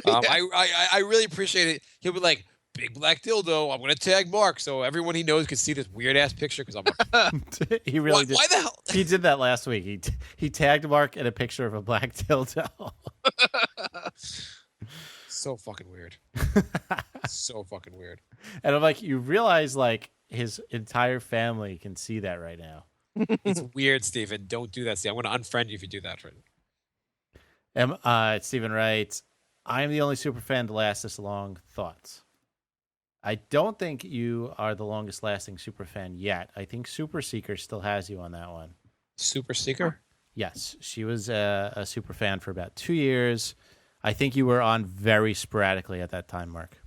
I really appreciate it. He'll be like, big black dildo. I'm going to tag Marc so everyone he knows can see this weird ass picture. Because I'm like, He really did. Why the hell? He did that last week. He tagged Marc in a picture of a black dildo. So fucking weird. So fucking weird. And I'm like, you realize like his entire family can see that right now. It's weird, Steven. Don't do that, Steve. I'm going to unfriend you if you do that. Steven writes, I am the only super fan to last this long. Thoughts? I don't think you are the longest lasting super fan yet. I think Super Seeker still has you on that one. Super Seeker? Yes, she was a super fan for about 2 years. I think you were on very sporadically at that time, Marc.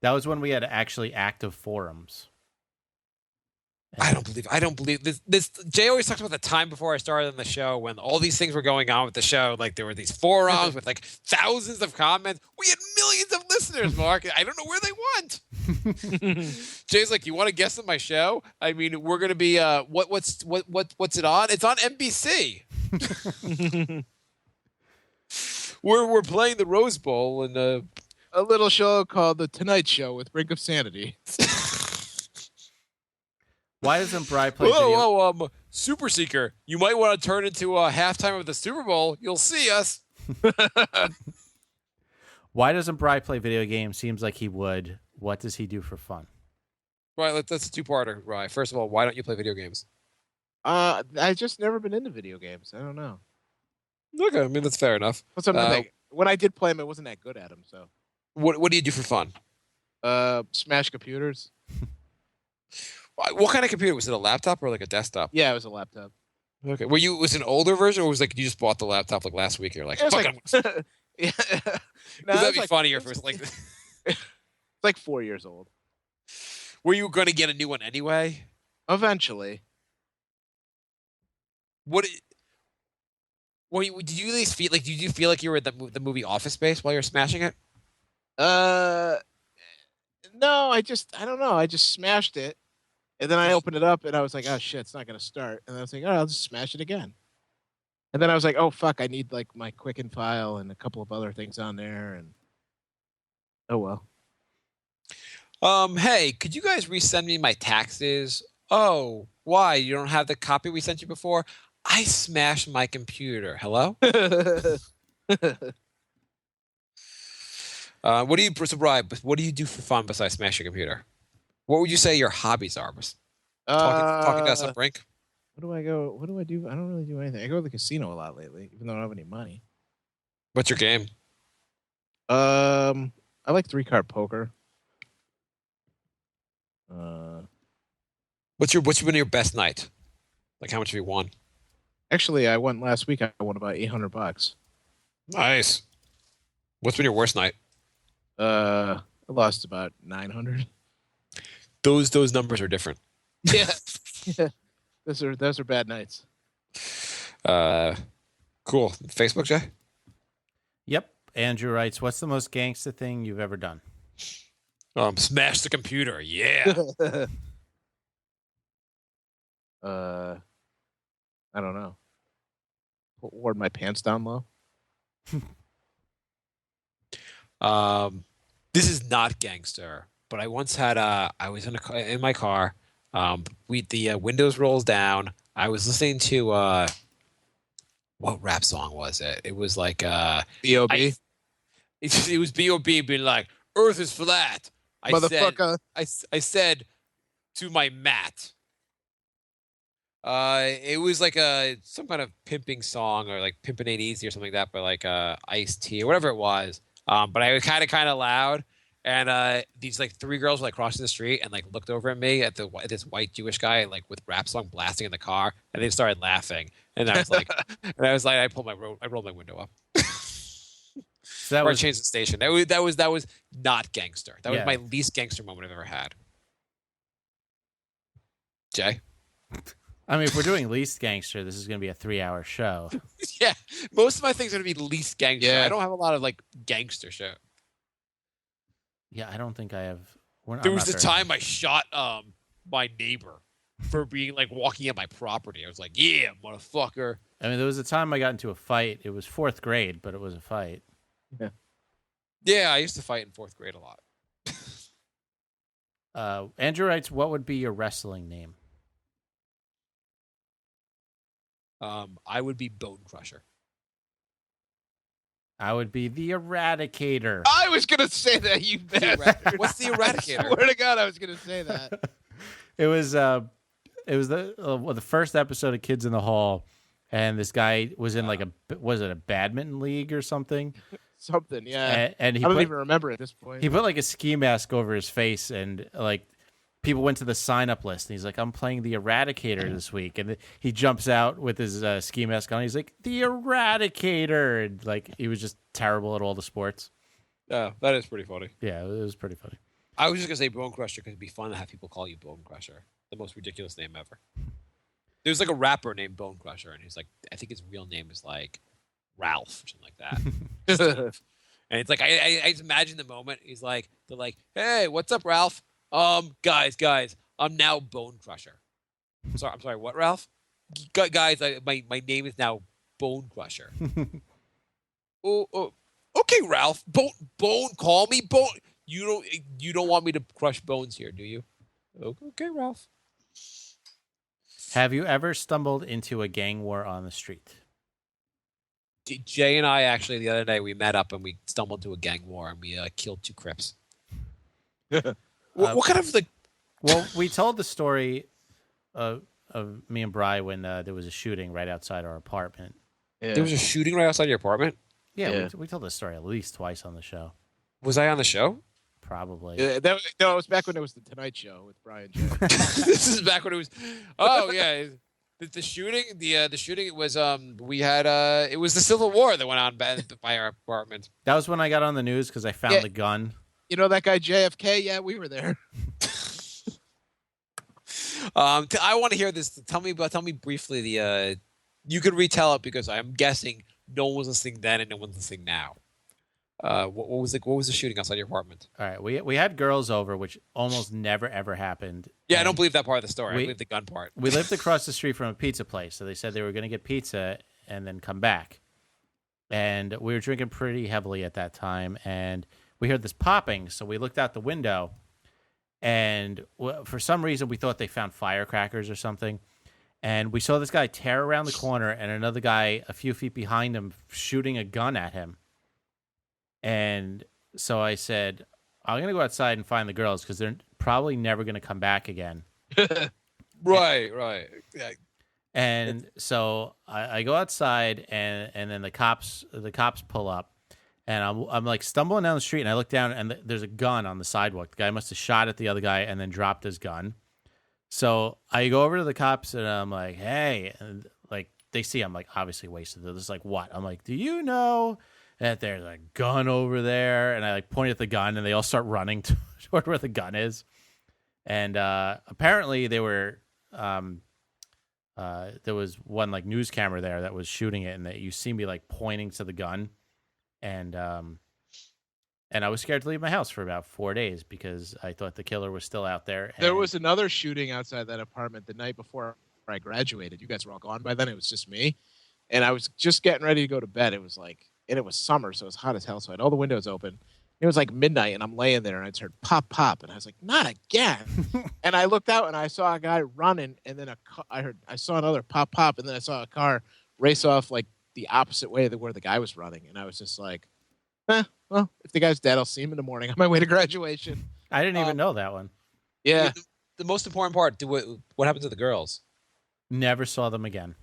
That was when we had actually active forums. I don't believe this. Jay always talks about the time before I started on the show when all these things were going on with the show. Like there were these forums with like thousands of comments. We had millions of listeners, Marc. I don't know where they went. Jay's like, you want to guest on my show? I mean, we're gonna be what's it on? It's on NBC. We're playing the Rose Bowl and a little show called The Tonight Show with Brink of Sanity. Why doesn't Bri play video? Super Seeker, you might want to turn into a halftime of the Super Bowl. You'll see us. Why doesn't Bri play video games? Seems like he would. What does he do for fun? Right, that's a two-parter, Bri. First of all, why don't you play video games? I've just never been into video games. I don't know. Okay, I mean, that's fair enough. When I did play them, I wasn't that good at them. So, what do you do for fun? Smash computers. What kind of computer? Was it a laptop or like a desktop? Yeah, it was a laptop. Okay. Was it an older version or was it like you just bought the laptop like last week and you're like, fuck it. Yeah. That'd be funnier if it was like it's like 4 years old. Were you going to get a new one anyway? Eventually. Did you at least feel like? Did you feel like you were at the movie Office Space while you're smashing it? No, I don't know. I just smashed it. And then I opened it up and I was like, oh shit, it's not going to start. And I was like, all right, I'll just smash it again. And then I was like, oh fuck, I need like my Quicken file and a couple of other things on there. And oh well. Hey, could you guys resend me my taxes? Oh, why? You don't have the copy we sent you before? I smashed my computer. Hello? What do you, what do you do for fun besides smash your computer? What would you say your hobbies are? Talking to us on Brink? What do I go? What do I do? I don't really do anything. I go to the casino a lot lately, even though I don't have any money. What's your game? I like 3-card poker. What's been your best night? Like how much have you won? Actually, I won last week. I won about $800. Nice. What's been your worst night? I lost about 900. Those numbers are different. Yeah, yeah. Those are bad nights. Cool. Facebook, Jay? Yep. Andrew writes, what's the most gangster thing you've ever done? Smash the computer. Yeah. I don't know. Wore my pants down low. This is not gangster, but I once had I was in my car. The windows rolls down. I was listening to what rap song was it? It was like B.O.B. It was B.O.B. being like, "Earth is flat." Motherfucker. I said to my mat. It was like some kind of pimping song or like Pimpin' Ain't Easy or something like that, but like Ice-T or whatever it was. But I was kind of loud, and these like 3 girls were like crossing the street and like looked over at me at this white Jewish guy like with rap song blasting in the car, and they started laughing, and I was like, I rolled my window up. So that or was, changed the station. That was not gangster. That was Yeah. my least gangster moment I've ever had. Jay. I mean, if we're doing least gangster, this is going to be a 3-hour show. Yeah, most of my things are going to be least gangster. Yeah. I don't have a lot of like gangster shit. Yeah, I don't think I have. There was the time I shot my neighbor for being like walking at my property. I was like, "Yeah, motherfucker." I mean, there was a time I got into a fight. It was 4th grade, but it was a fight. Yeah, I used to fight in 4th grade a lot. Andrew writes, what would be your wrestling name? I would be Bone Crusher. I would be the Eradicator. I was gonna say that, you bastard. What's the I Eradicator? swear to God, I was gonna say that. It was the first episode of Kids in the Hall, and this guy was in like a badminton league or something? Something, yeah. And he I don't put, even remember at this point. he put like a ski mask over his face, and like people went to the sign up list, and he's like, I'm playing the Eradicator this week. And he jumps out with his ski mask on. He's like, the Eradicator. And like, he was just terrible at all the sports. Yeah, that is pretty funny. Yeah, it was pretty funny. I was just gonna say Bone Crusher because it'd be fun to have people call you Bone Crusher. The most ridiculous name ever. There's like a rapper named Bone Crusher, and he's like, I think his real name is like Ralph or something like that. And it's like I just imagine the moment. They're like, hey, what's up, Ralph? Guys, I'm now Bone Crusher. I'm sorry, what, Ralph? Guys, my name is now Bone Crusher. Oh, okay, Ralph. Bone, call me Bone. You don't want me to crush bones here, do you? Okay, Ralph. Have you ever stumbled into a gang war on the street? Jay and I actually the other day we met up and we stumbled into a gang war and we killed 2 Crips. What kind of like? Well, we told the story of me and Bri when there was a shooting right outside our apartment. Yeah. There was a shooting right outside your apartment? Yeah. We told this story at least twice on the show. Was I on the show? Probably. No, it was back when it was the Tonight Show with Bri and Jay. This is back when it was. Oh yeah, the shooting. The shooting. It was we had it was the Civil War that went on by our apartment. That was when I got on the news because I found the gun. You know that guy JFK? Yeah, we were there. I want to hear this. Tell me briefly the. You could retell it because I'm guessing no one was listening then and no one's listening now. What was the shooting outside your apartment? All right, we had girls over, which almost never ever happened. Yeah, I And don't believe that part of the story. I we- believe the gun part. we lived across the street from a pizza place, so they said they were going to get pizza and then come back. And we were drinking pretty heavily at that time, and we heard this popping, so we looked out the window, and for some reason we thought they found firecrackers or something. And we saw this guy tear around the corner and another guy a few feet behind him shooting a gun at him. And so I said, I'm going to go outside and find the girls because they're probably never going to come back again. Right. Yeah. And so I go outside and then the cops pull up and I'm like stumbling down the street and I look down and there's a gun on the sidewalk. The guy must have shot at the other guy and then dropped his gun. So I go over to the cops and I'm like, hey, and like they see I'm like obviously wasted. They're just like, what? I'm like, do you know that there's a gun over there? And I like point at the gun and they all start running toward where the gun is. And apparently they were there was one like news camera there that was shooting it and that you see me like pointing to the gun. And I was scared to leave my house for about 4 days because I thought the killer was still out there. There was another shooting outside that apartment the night before I graduated. You guys were all gone by then. It was just me. And I was just getting ready to go to bed. It was like, and it was summer, so it was hot as hell. So I had all the windows open. It was like midnight, and I'm laying there, and I just heard pop, pop. And I was like, not again. And I looked out, and I saw a guy running, and then I saw another pop, pop, and then I saw a car race off like the opposite way where the guy was running. And I was just like, well, if the guy's dead, I'll see him in the morning on my way to graduation. I didn't even know that one. Yeah. The most important part, what happened to the girls? Never saw them again.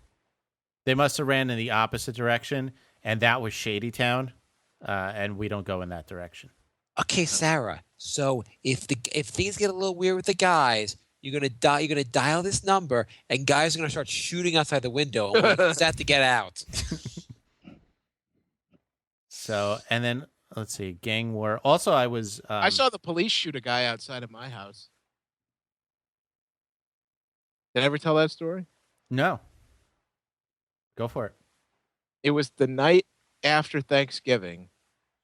They must have ran in the opposite direction, and that was Shady Town, and we don't go in that direction. Okay, Sarah. So if things get a little weird with the guys, you're gonna dial this number, and guys are gonna start shooting outside the window, and we're gonna have to get out. So, and then let's see, gang war. Also, I was I saw the police shoot a guy outside of my house. Did I ever tell that story? no. Go for it. It was the night after Thanksgiving.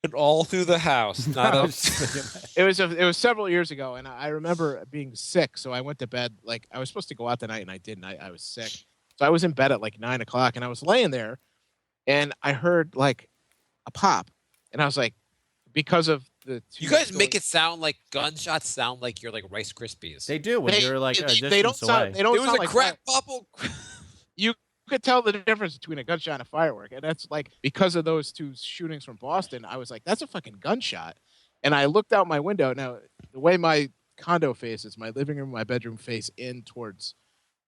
And all through the house. Not I a, was just thinking It was several years ago, and I remember being sick, so I went to bed. Like I was supposed to go out the night, and I didn't. I was sick, so I was in bed at like 9 o'clock, and I was laying there, and I heard like a pop, and I was like, because of the you guys make it sound like gunshots sound like you're like Rice Krispies. they do when you're like a distance they don't sound away. they don't It was sound a like crack that. bubble. You could tell the difference between a gunshot and a firework, and that's like because of those two shootings from Boston. I was like, that's a fucking gunshot, and I looked out my window. Now the way my condo faces, my living room, my bedroom face in towards.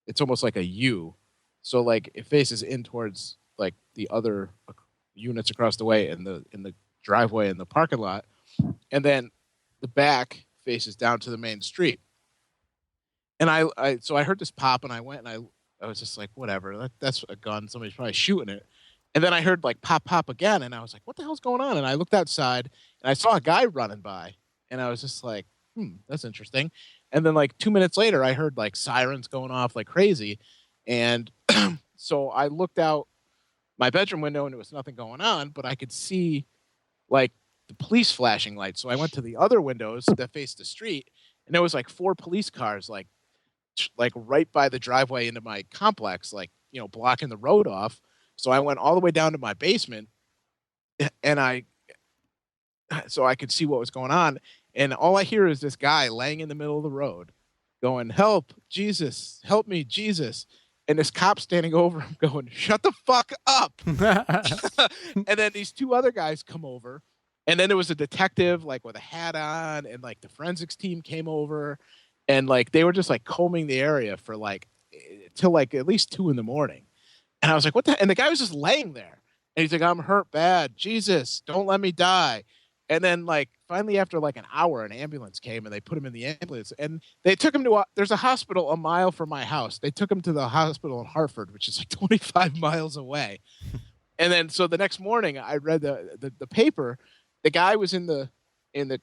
It's almost like a U, so like it faces in towards like the other units across the way in the driveway in the parking lot, and then the back faces down to the main street. And I heard this pop, and I went and I was just like, whatever, that's a gun. Somebody's probably shooting it. And then I heard like pop, pop again, and I was like, what the hell's going on? And I looked outside, and I saw a guy running by, and I was just like, that's interesting. And then like 2 minutes later, I heard like sirens going off like crazy, and so I looked out my bedroom window, and there was nothing going on, but I could see like the police flashing lights. So I went to the other windows that faced the street, and there was like 4 police cars like right by the driveway into my complex, like, you know, blocking the road off. So I went all the way down to my basement, and so I could see what was going on. And all I hear is this guy laying in the middle of the road going, help, Jesus, help me, Jesus. And this cop standing over him going, shut the fuck up. And then these 2 other guys come over. And then there was a detective like with a hat on, and like the forensics team came over, and like they were just like combing the area for like till like at least 2 a.m. And I was like, what the? And the guy was just laying there, and he's like, I'm hurt bad. Jesus, don't let me die. And then like finally after like an hour, an ambulance came, and they put him in the ambulance, and they took him to there's a hospital a mile from my house. They took him to the hospital in Hartford, which is like 25 miles away. And then so the next morning I read the paper. The guy was in the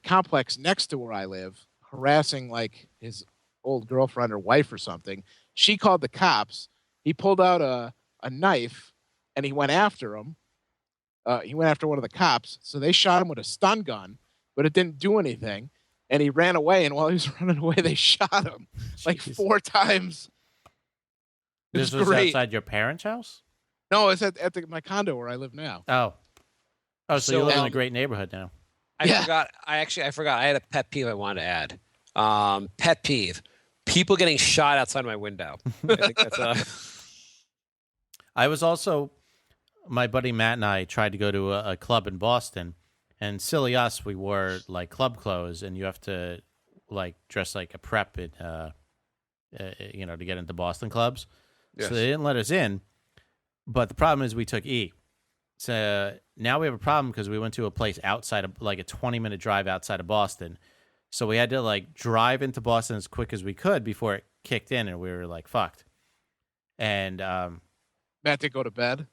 complex next to where I live, harassing like his old girlfriend or wife or something. She called the cops. He pulled out a knife, and he went after him. he went after one of the cops. So they shot him with a stun gun, but it didn't do anything. And he ran away. And while he was running away, they shot him like Jeez. 4 times. It This was was great. outside your parents' house? No, it's at my condo where I live now. Oh, so So, you live in a great neighborhood now. I forgot. I had a pet peeve I wanted to add. Pet peeve: people getting shot outside my window. I think that's I was also, my buddy Matt and I tried to go to a club in Boston, and silly us, we wore like club clothes, and you have to like dress like a prep to get into Boston clubs. Yes. So they didn't let us in. But the problem is we took E. So now we have a problem because we went to a place outside of like a 20-minute drive outside of Boston. So we had to like drive into Boston as quick as we could before it kicked in, and we were like fucked. And Matt did go to bed.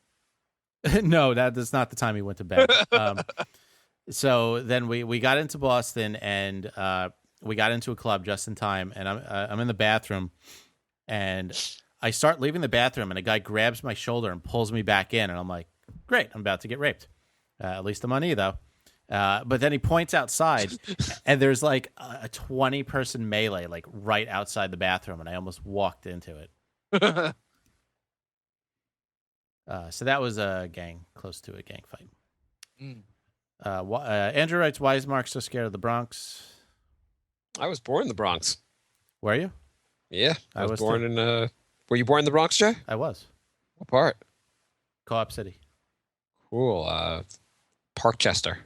no, that's not the time he went to bed. So then we got into Boston, and we got into a club just in time, and I'm in the bathroom, and I start leaving the bathroom, and a guy grabs my shoulder and pulls me back in, and I'm like, great, I'm about to get raped. At least I'm on E, though. But then he points outside, and there's like a 20-person melee like right outside the bathroom, and I almost walked into it. So that was close to a gang fight. Andrew writes, why is Marc so scared of the Bronx? I was born in the Bronx. Were you? Yeah, I was born too. in. Were you born in the Bronx, Jay? I was. What part? Co-op City. Cool. Parkchester.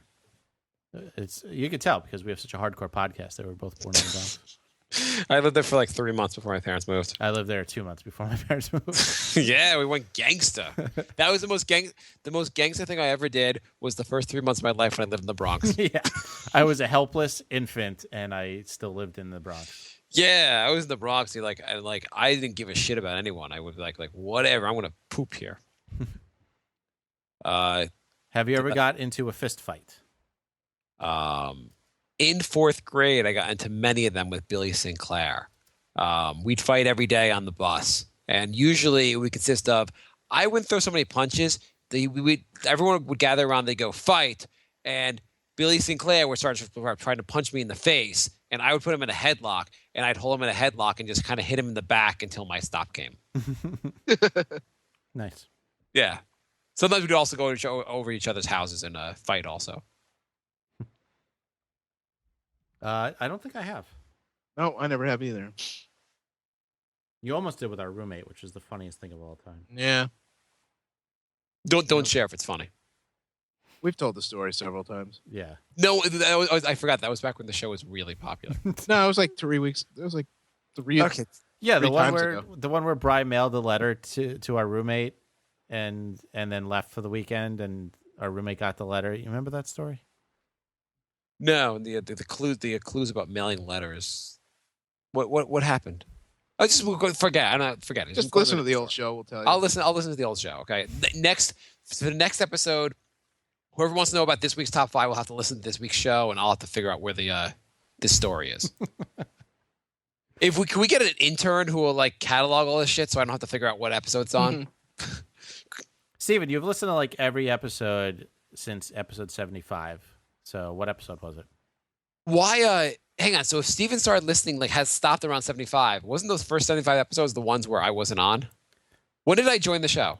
You could tell because we have such a hardcore podcast that we're both born in the Bronx. I lived there for like 3 months before my parents moved. I lived there 2 months before my parents moved. Yeah, we went gangsta. That was the most gangsta thing I ever did. Was the first 3 months of my life when I lived in the Bronx. Yeah, I was a helpless infant, and I still lived in the Bronx. Yeah, I was in the Bronx. I didn't give a shit about anyone. I would be like whatever. I'm gonna poop here. Have you ever got into a fist fight? In 4th grade, I got into many of them with Billy Sinclair. We'd fight every day on the bus, and usually it would consist of I wouldn't throw so many punches. Everyone would gather around. They go fight, and Billy Sinclair would start trying to punch me in the face, and I would put him in a headlock, and I'd hold him in a headlock and just kind of hit him in the back until my stop came. Nice. Yeah. Sometimes we'd also go over each other's houses and fight also. I don't think I have. No, I never have either. You almost did with our roommate, which is the funniest thing of all time. Yeah. Don't share if it's funny. We've told the story several times. Yeah. No, I forgot. That was back when the show was really popular. No, it was like 3 weeks. It was like 3 Okay. Yeah, the 3 one times where ago. the one where Bri mailed a letter to our roommate and then left for the weekend, and our roommate got the letter. You remember that story? No, the clues about mailing letters. What happened? I just forget. Forget it. Just listen to the old show. We'll tell you. I'll listen to the old show. Okay. For the next episode, whoever wants to know about this week's top 5 will have to listen to this week's show, and I'll have to figure out where this story is. Can we get an intern who will like catalog all this shit so I don't have to figure out what episode it's on? Steven, you've listened to like every episode since episode 75. So what episode was it? Why? Hang on. So if Steven started listening, has stopped around 75, wasn't those first 75 episodes the ones where I wasn't on? When did I join the show?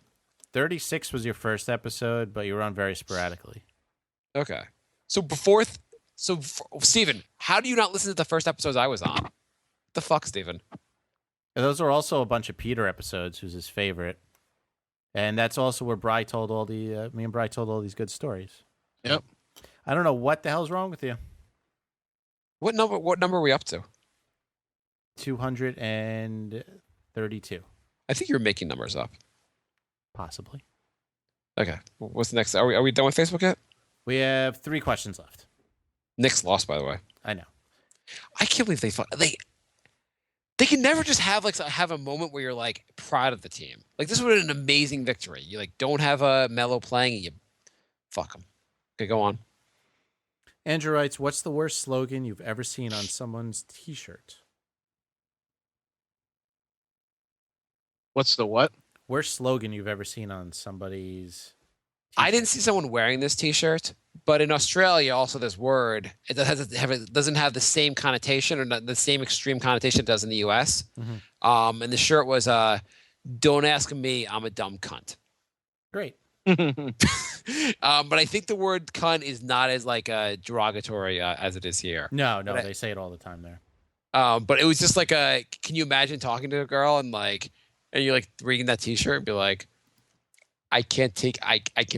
36 was your first episode, but you were on very sporadically. Okay. So Steven, how do you not listen to the first episodes I was on? What the fuck, Steven? And those are also a bunch of Peter episodes, who's his favorite. And that's also where Bri told me and Bri told all these good stories. Yep. I don't know what the hell's wrong with you. What number are we up to? 232. I think you're making numbers up. Possibly. Okay. What's the next? Are we done with Facebook yet? We have 3 questions left. Nick's lost, by the way. I know. I can't believe they can never just have a moment where you're like proud of the team. Like this would have been an amazing victory. You don't have a Melo playing and you fuck them. Okay, go on. Andrew writes, what's the worst slogan you've ever seen on someone's t-shirt? What's the what? Worst slogan you've ever seen on somebody's I didn't see someone wearing this T-shirt, but in Australia, also this word it doesn't have the same connotation or the same extreme connotation it does in the U.S. And the shirt was "Don't ask me, I'm a dumb cunt." Great. But I think the word "cunt" is not as like derogatory as it is here. No, they say it all the time there. But it was just like can you imagine talking to a girl and you're like reading that T-shirt and be like, I can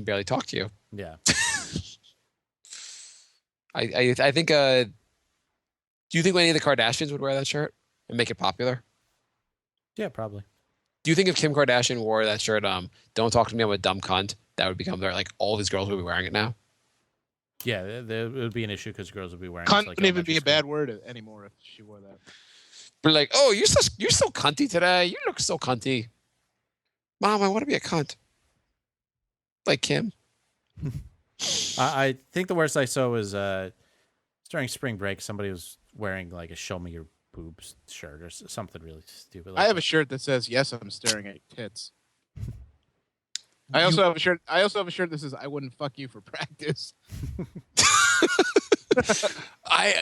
barely talk to you. Yeah. I think do you think any of the Kardashians would wear that shirt and make it popular? Yeah, probably. Do you think if Kim Kardashian wore that shirt, "Don't talk to me, I'm a dumb cunt," that would become like all these girls would be wearing it now? Yeah, there would be an issue because girls would be wearing. Cunt like wouldn't even be a bad word anymore if she wore that. We're like, "Oh, you're so cunty today. You look so cunty, Mom. I want to be a cunt like Kim." I think the worst I saw was during spring break. Somebody was wearing like a "Show me your boobs" shirt or something really stupid. Like I have a shirt that says, "Yes, I'm staring at tits." I also have a shirt that says, "I wouldn't fuck you for practice."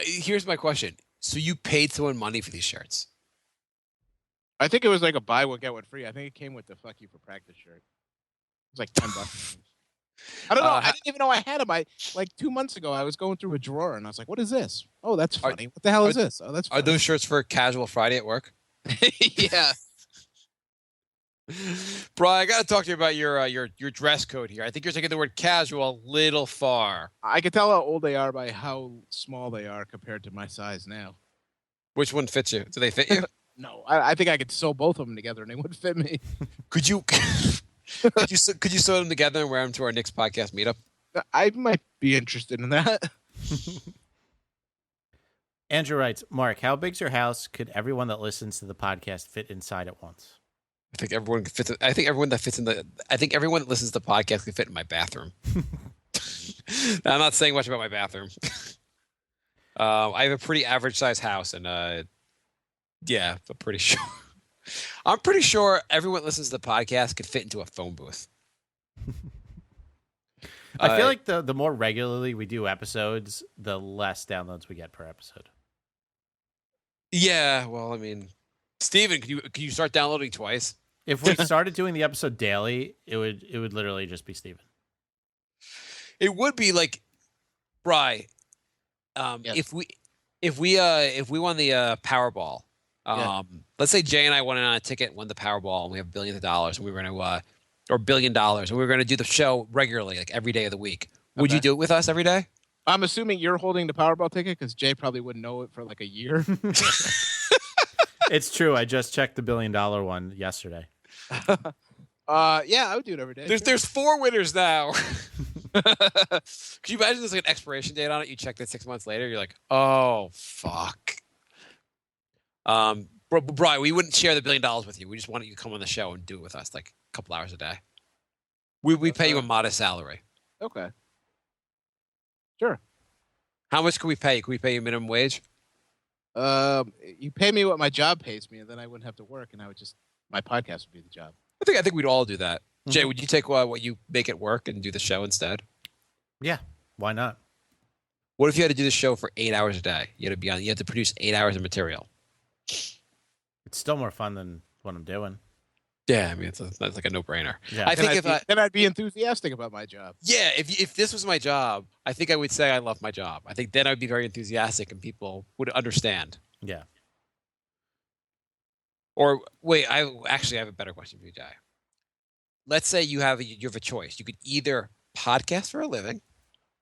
Here's my question. So you paid someone money for these shirts? I think it was like a buy one get one free. I think it came with the "fuck you for practice" shirt. It was like $10. I don't know. I didn't even know I had them. Like 2 months ago, I was going through a drawer and I was like, "What is this? Oh, that's funny. What the hell is this? Oh, that's funny." Are those shirts for casual Friday at work? Yeah. Brian, I got to talk to you about your dress code here. I think you're taking the word casual a little far. I can tell how old they are by how small they are compared to my size now. Which one fits you? Do they fit you? No, I think I could sew both of them together and they would fit me. Could you could you sew them together and wear them to our next podcast meetup? I might be interested in that. Andrew writes, Mark, how big's your house? Could everyone that listens to the podcast fit inside at once? I think everyone that listens to the podcast could fit in my bathroom. I'm not saying much about my bathroom. I have a pretty average size house, and yeah, I'm pretty sure. I'm pretty sure everyone that listens to the podcast could fit into a phone booth. I feel like the more regularly we do episodes, the less downloads we get per episode. Yeah, well, I mean, Steven, can you start downloading twice? If we started doing the episode daily, it would literally just be Steven. It would be like, Bri, Yes. if we won the Powerball, let's say Jay and I won on a ticket, won the Powerball, and we have billions of dollars, and we were going to or $1 billion, and we were going to do the show regularly, like every day of the week. Would you do it with us every day? I'm assuming you're holding the Powerball ticket because Jay probably wouldn't know it for like a year. It's true. I just checked the $1 billion one yesterday. Yeah, I would do it every day. There's 4 winners now. Could you imagine there's like an expiration date on it? You check that 6 months later, you're like, oh fuck. Brian, we wouldn't share the $1 billion with you. We just wanted you to come on the show and do it with us, like a couple hours a day. We pay you a modest salary. Okay. Sure. How much can we pay? Can we pay you minimum wage? You pay me what my job pays me, and then I wouldn't have to work, and my podcast would be the job. I think we'd all do that. Jay, would you take what you make it work and do the show instead? Yeah, why not? What if you had to do the show for 8 hours a day? You had to produce 8 hours of material. It's still more fun than what I'm doing. Yeah, I mean, that's like a no-brainer. Yeah. I think then I'd be enthusiastic about my job. Yeah, if this was my job, I think I would say I love my job. I think then I'd be very enthusiastic and people would understand. Yeah. Or wait, I have a better question for you, Jay. Let's say you have a choice. You could either podcast for a living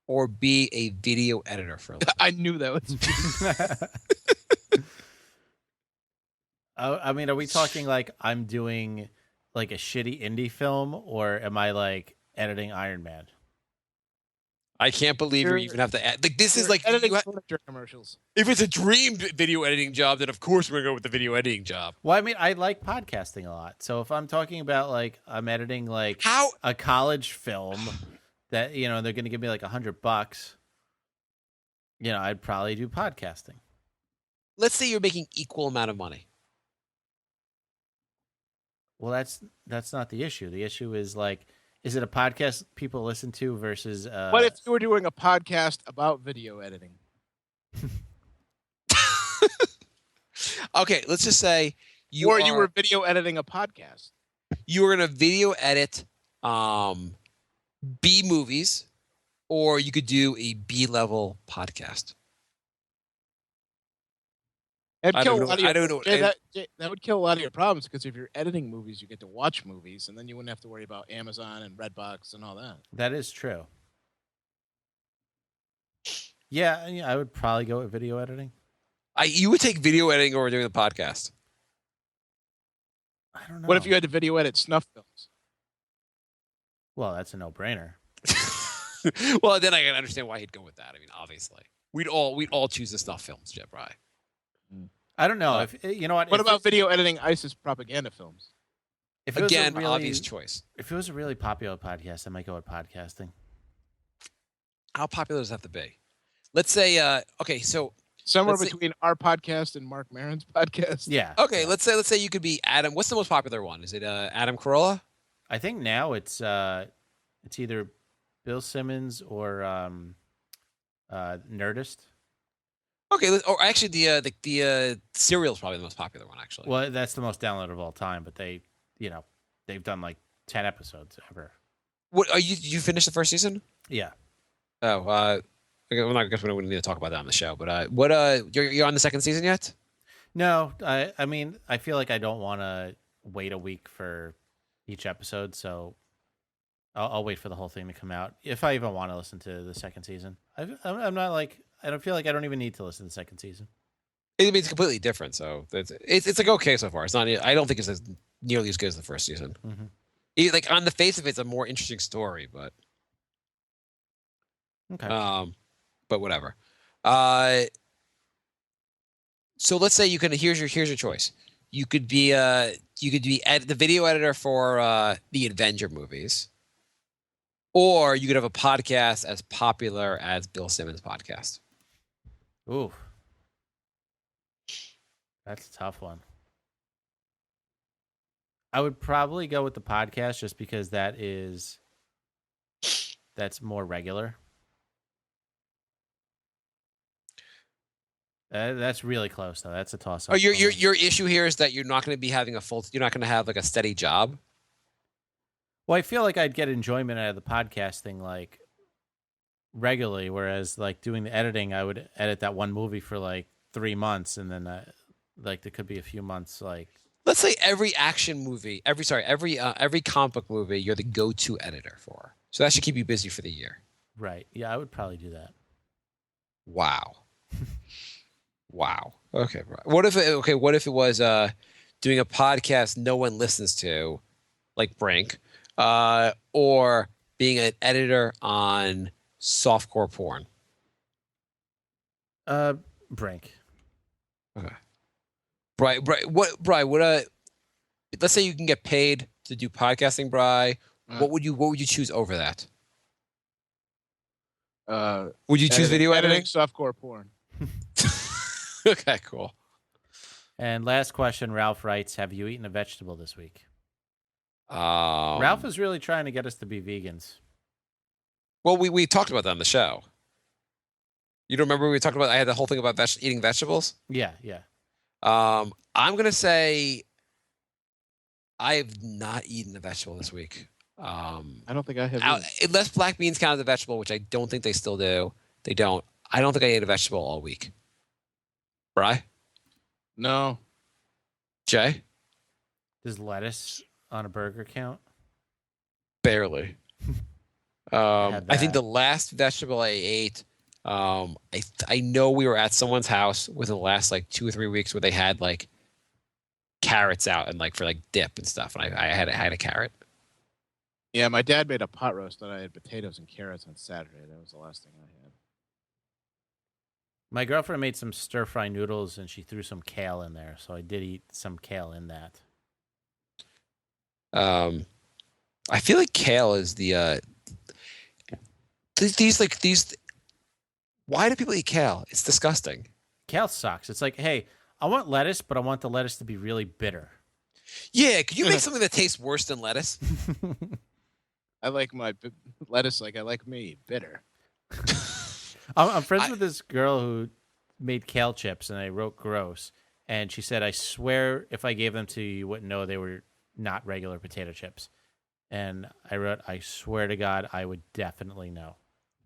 or be a video editor for a living. I knew that was. I mean, are we talking like I'm doing like a shitty indie film, or am I like editing Iron Man? I can't believe you even have to add. Like, this is like editing furniture commercials. If it's a dream video editing job, then of course we're going to go with the video editing job. Well, I mean, I like podcasting a lot. So if I'm talking about like I'm editing like a college film that, they're going to give me like $100, I'd probably do podcasting. Let's say you're making equal amount of money. Well, that's not the issue. The issue is like Is it a podcast people listen to versus? What if you were doing a podcast about video editing? Okay, let's just say you were video editing a podcast. You were going to video edit B movies, or you could do a B level podcast. I don't know. Jay, that would kill a lot of your problems because if you're editing movies, you get to watch movies, and then you wouldn't have to worry about Amazon and Redbox and all that. That is true. Yeah, I would probably go with video editing. You would take video editing over doing the podcast. I don't know. What if you had to video edit snuff films? Well, that's a no-brainer. Well, then I can understand why he'd go with that. I mean, obviously, we'd all choose the snuff films, Jet Bry. I don't know if you know what. What about video editing ISIS propaganda films? If it was Again, a really, obvious choice. If it was a really popular podcast, I might go with podcasting. How popular does that have to be? Let's say, okay, so somewhere between our podcast and Marc Maron's podcast. Yeah. Okay, let's say you could be Adam. What's the most popular one? Is it Adam Carolla? I think now it's either Bill Simmons or Nerdist. Okay, or actually the Serial is probably the most popular one. Actually, Well, that's the most downloaded of all time, but they've done like 10 episodes ever. what are you finished the first season? Yeah. Oh, I'm not guess we don't need to talk about that on the show. But you're on the second season yet? No, I mean, I feel like I don't want to wait a week for each episode, so I'll wait for the whole thing to come out if I even want to listen to the second season. I'm not like I don't feel like I don't even need to listen to the second season. It's completely different, so it's like okay so far. It's not. I don't think it's nearly as good as the first season. Mm-hmm. Like on the face of it, it's a more interesting story, but Okay. But whatever. So let's say you can. Here's your choice. You could be the video editor for the Avenger movies, or you could have a podcast as popular as Bill Simmons' podcast. Ooh, that's a tough one. I would probably go with the podcast just because that's more regular. That's really close though. That's a toss up. Oh, your issue here is that you're not going to be having you're not going to have like a steady job. Well, I feel like I'd get enjoyment out of the podcasting like regularly, whereas like doing the editing, I would edit that one movie for like 3 months, and then like there could be a few months like. Let's say every action movie, every comic book movie, you're the go-to editor for. So that should keep you busy for the year. Right. Yeah, I would probably do that. Wow. Wow. Okay. What if it was doing a podcast no one listens to, like Brink, or being an editor on softcore porn? Brink. Okay. Bri, let's say you can get paid to do podcasting, Bri. What would you choose over that? Would you choose video editing? Softcore porn. Okay, cool. And last question, Ralph writes, have you eaten a vegetable this week? Ralph is really trying to get us to be vegans. Well, we talked about that on the show. You don't remember we talked about? I had the whole thing about eating vegetables. Yeah. I'm gonna say I've not eaten a vegetable this week. I don't think I have. Unless black beans count as a vegetable, which I don't think they still do. They don't. I don't think I ate a vegetable all week. Bri? No. Jay? Does lettuce on a burger count? Barely. I think the last vegetable I ate, I know we were at someone's house within the last like 2 or 3 weeks where they had like carrots out and like for like dip and stuff, and I had a carrot. Yeah, my dad made a pot roast and I had potatoes and carrots on Saturday. That was the last thing I had. My girlfriend made some stir-fry noodles, and she threw some kale in there, so I did eat some kale in that. I feel like kale is the these. Why do people eat kale? It's disgusting. Kale sucks. It's like, hey, I want lettuce, but I want the lettuce to be really bitter. Yeah, could you make something that tastes worse than lettuce? I like my lettuce like I like me, bitter. I'm friends with this girl who made kale chips, and I wrote gross. And she said, I swear if I gave them to you, you wouldn't know they were not regular potato chips. And I wrote, I swear to God, I would definitely know.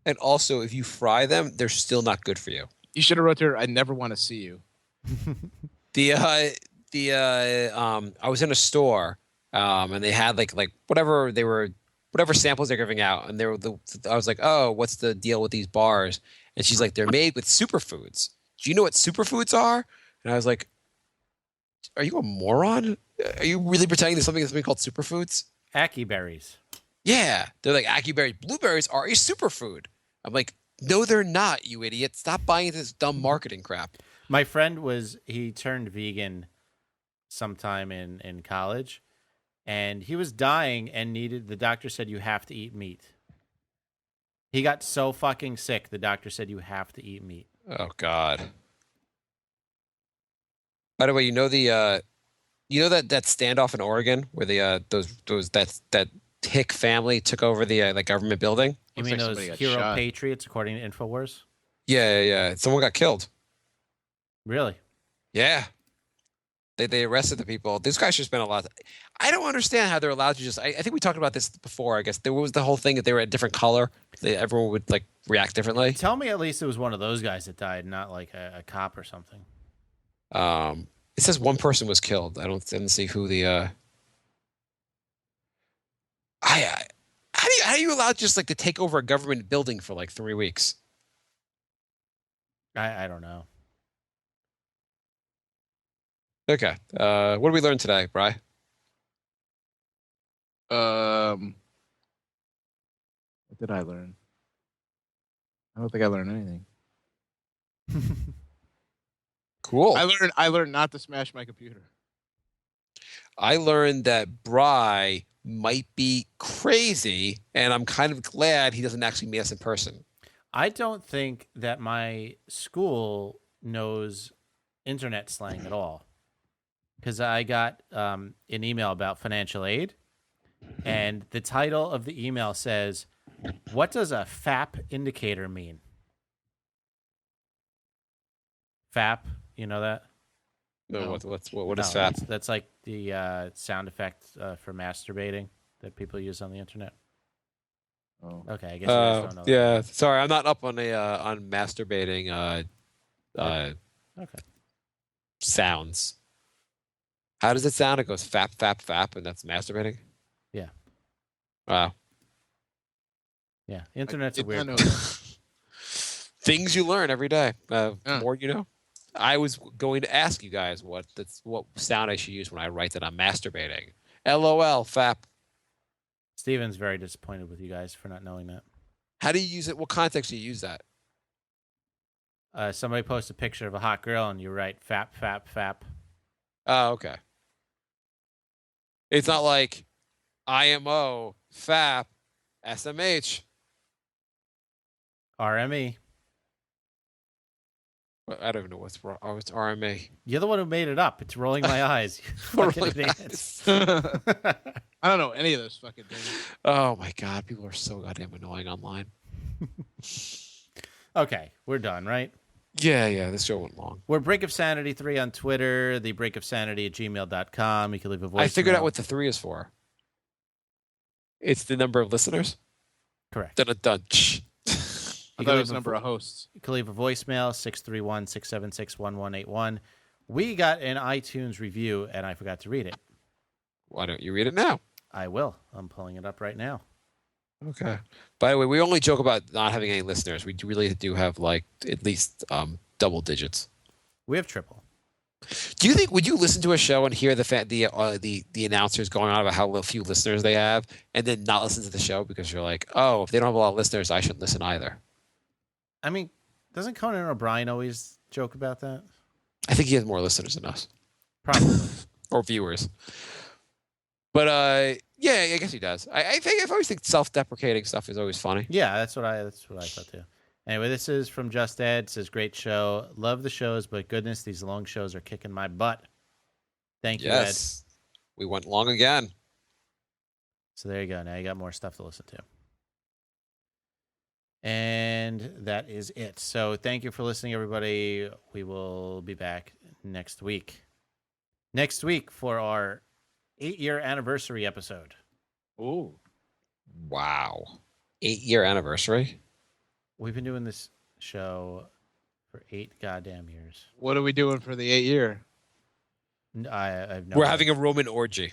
And also, if you fry them, they're still not good for you. You should have wrote to her, I never want to see you. I was in a store, and they had like whatever samples they're giving out, and I was like, oh, what's the deal with these bars? And she's like, they're made with superfoods. Do you know what superfoods are? And I was like, are you a moron? Are you really pretending there's something called superfoods? Ackee berries. Yeah, they're like ackee berries. Blueberries are a superfood. I'm like, no, they're not, you idiot. Stop buying this dumb marketing crap. My friend he turned vegan sometime in college, and he was dying and the doctor said, you have to eat meat. He got so fucking sick, the doctor said, you have to eat meat. Oh, God. By the way, you know that standoff in Oregon where that hick family took over the government building? You Looks mean like those somebody got hero shot. patriots, according to InfoWars? Yeah. Someone got killed. Really? Yeah. They arrested the people. These guys should spend a lot. I don't understand how they're allowed to just. I think we talked about this before. I guess there was the whole thing that they were a different color. Everyone would like react differently. Tell me at least it was one of those guys that died, not like a cop or something. It says one person was killed. I didn't see who the. How are you allowed just like to take over a government building for like 3 weeks? I don't know. Okay. What did we learn today, Bri? What did I learn? I don't think I learned anything. Cool. I learned not to smash my computer. I learned that Bri might be crazy, and I'm kind of glad he doesn't actually meet us in person. I don't think that my school knows internet slang at all. Because I got an email about financial aid, and the title of the email says, what does a FAP indicator mean? FAP, you know that? No, No. what is No, FAP? That's like the sound effect for masturbating that people use on the internet. Oh. Okay, I guess you guys don't know that. Yeah. Sorry, I'm not up on on masturbating Okay. sounds. How does it sound? It goes fap, fap, fap, and that's masturbating? Yeah. Wow. Yeah, internet's I a did weird not know place. that. Things you learn every day. Yeah. More you know. I was going to ask you guys what sound I should use when I write that I'm masturbating. LOL, fap. Steven's very disappointed with you guys for not knowing that. How do you use it? What context do you use that? Somebody posts a picture of a hot girl and you write fap, fap, fap. Oh, okay. It's not like IMO, FAP, SMH. RME. I don't even know what's wrong. Oh, it's RMA. You're the one who made it up. It's rolling my eyes. You fucking Rolling my idiots. I don't know any of those fucking things. Oh my God, people are so goddamn annoying online. Okay, we're done, right? Yeah, this show went long. We're Break of Sanity 3 on Twitter, the Break of Sanity at gmail.com. You can leave a voice. I figured out what the 3 is for. It's the number of listeners. Correct. Dun dun. I thought it was number of hosts. You can leave a voicemail, 631-676-1181. We got an iTunes review, and I forgot to read it. Why don't you read it now? I will. I'm pulling it up right now. Okay. By the way, we only joke about not having any listeners. We really do have like at least double digits. We have triple. Do you think would you listen to a show and hear the announcers going on about how few listeners they have, and then not listen to the show because you're like, oh, if they don't have a lot of listeners, I shouldn't listen either? I mean, doesn't Conan O'Brien always joke about that? I think he has more listeners than us. Probably. Or viewers. But yeah, I guess he does. I always think self-deprecating stuff is always funny. Yeah, that's what I thought too. Anyway, this is from Just Ed. It says, great show. Love the shows, but goodness, these long shows are kicking my butt. Thank you, Yes. We went long again. So there you go. Now you got more stuff to listen to. And that is it. So thank you for listening, everybody. We will be back next week. Next week for our 8-year anniversary episode. Ooh. Wow. 8-year anniversary? We've been doing this show for 8 goddamn years. What are we doing for the 8-year? I have no We're idea. having a Roman orgy.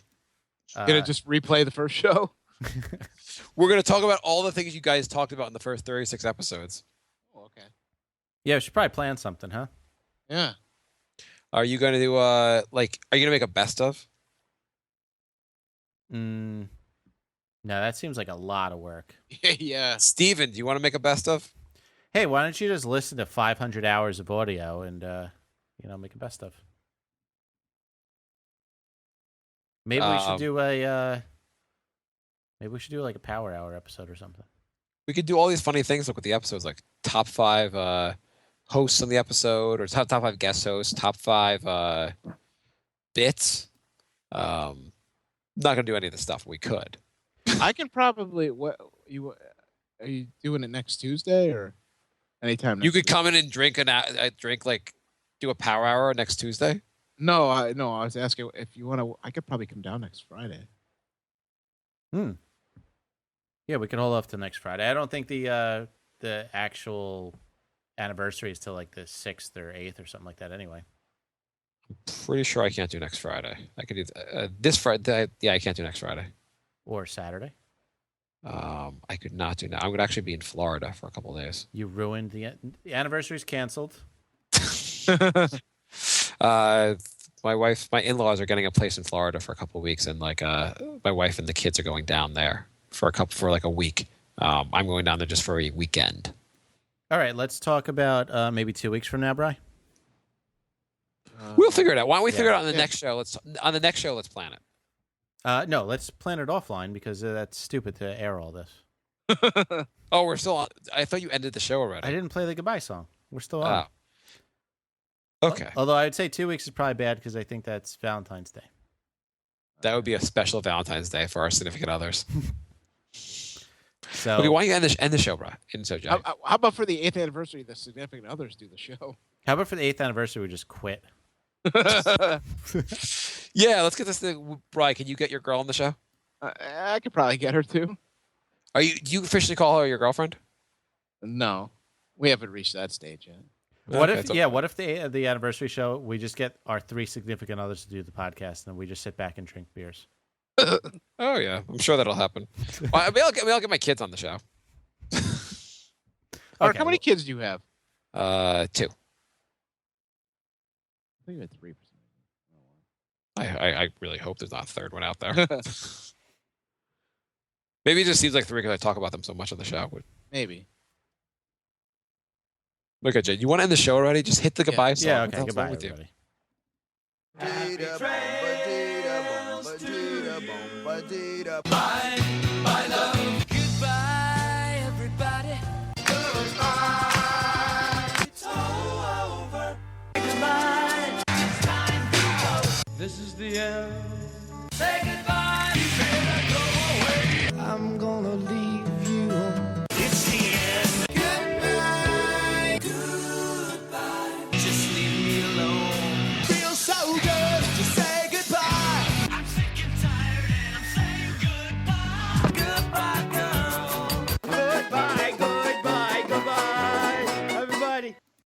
Gonna just replay the first show? We're going to talk about all the things you guys talked about in the first 36 episodes. Oh, okay. Yeah, we should probably plan something, huh? Yeah. Are you going to do, are you going to make a best of? No, that seems like a lot of work. Yeah. Steven, do you want to make a best of? Hey, why don't you just listen to 500 hours of audio and, make a best of? Maybe we should do like a power hour episode or something. We could do all these funny things like with the episodes, like top 5 hosts on the episode, or top 5 guest hosts, top 5 bits. Not gonna do any of this stuff. We could. I can probably. Are you doing it next Tuesday or anytime? You could come in and drink do a power hour next Tuesday. No, I was asking if you want to. I could probably come down next Friday. Yeah, we can hold off till next Friday. I don't think the actual anniversary is till like the 6th or 8th or something like that anyway. Pretty sure I can't do next Friday. I could do this Friday. Yeah, I can't do next Friday. Or Saturday. I could not do now. I'm gonna actually be in Florida for a couple of days. You ruined the anniversary's canceled. My in-laws are getting a place in Florida for a couple of weeks, and my wife and the kids are going down there for a week. I'm going down there just for a weekend. All right, let's talk about maybe 2 weeks from now, Bri. We'll figure it out. Why don't we figure it out on the next show? Let's plan it. No, let's plan it offline because that's stupid to air all this. Oh, we're still on. I thought you ended the show already. I didn't play the goodbye song. We're still on. Oh. Okay. Although I would say 2 weeks is probably bad because I think that's Valentine's Day. That would be a special Valentine's Day for our significant others. So okay, why don't you end the show, bro? Jay. How about for the 8th anniversary, the significant others do the show? How about for the 8th anniversary, we just quit? Yeah, let's get this thing. Brian, can you get your girl on the show? I could probably get her too. Do you officially call her your girlfriend? No, we haven't reached that stage yet. What Okay, if what if the anniversary show we just get our 3 significant others to do the podcast and then we just sit back and drink beers? Oh yeah, I'm sure that'll happen. Well, I'll get my kids on the show. Marc, how many kids do you have? 2. I think you had 3%. I really hope there's not a third one out there. Maybe it just seems like 3 because I talk about them so much on the show. Maybe. Look at Jay. You want to end the show already? Just hit the goodbye song. Yeah, What the okay, hell's goodbye, wrong with you? everybody. Bye, love. Goodbye, everybody. Goodbye. It's all over. Goodbye. It's time to go. This is the end. Say goodbye.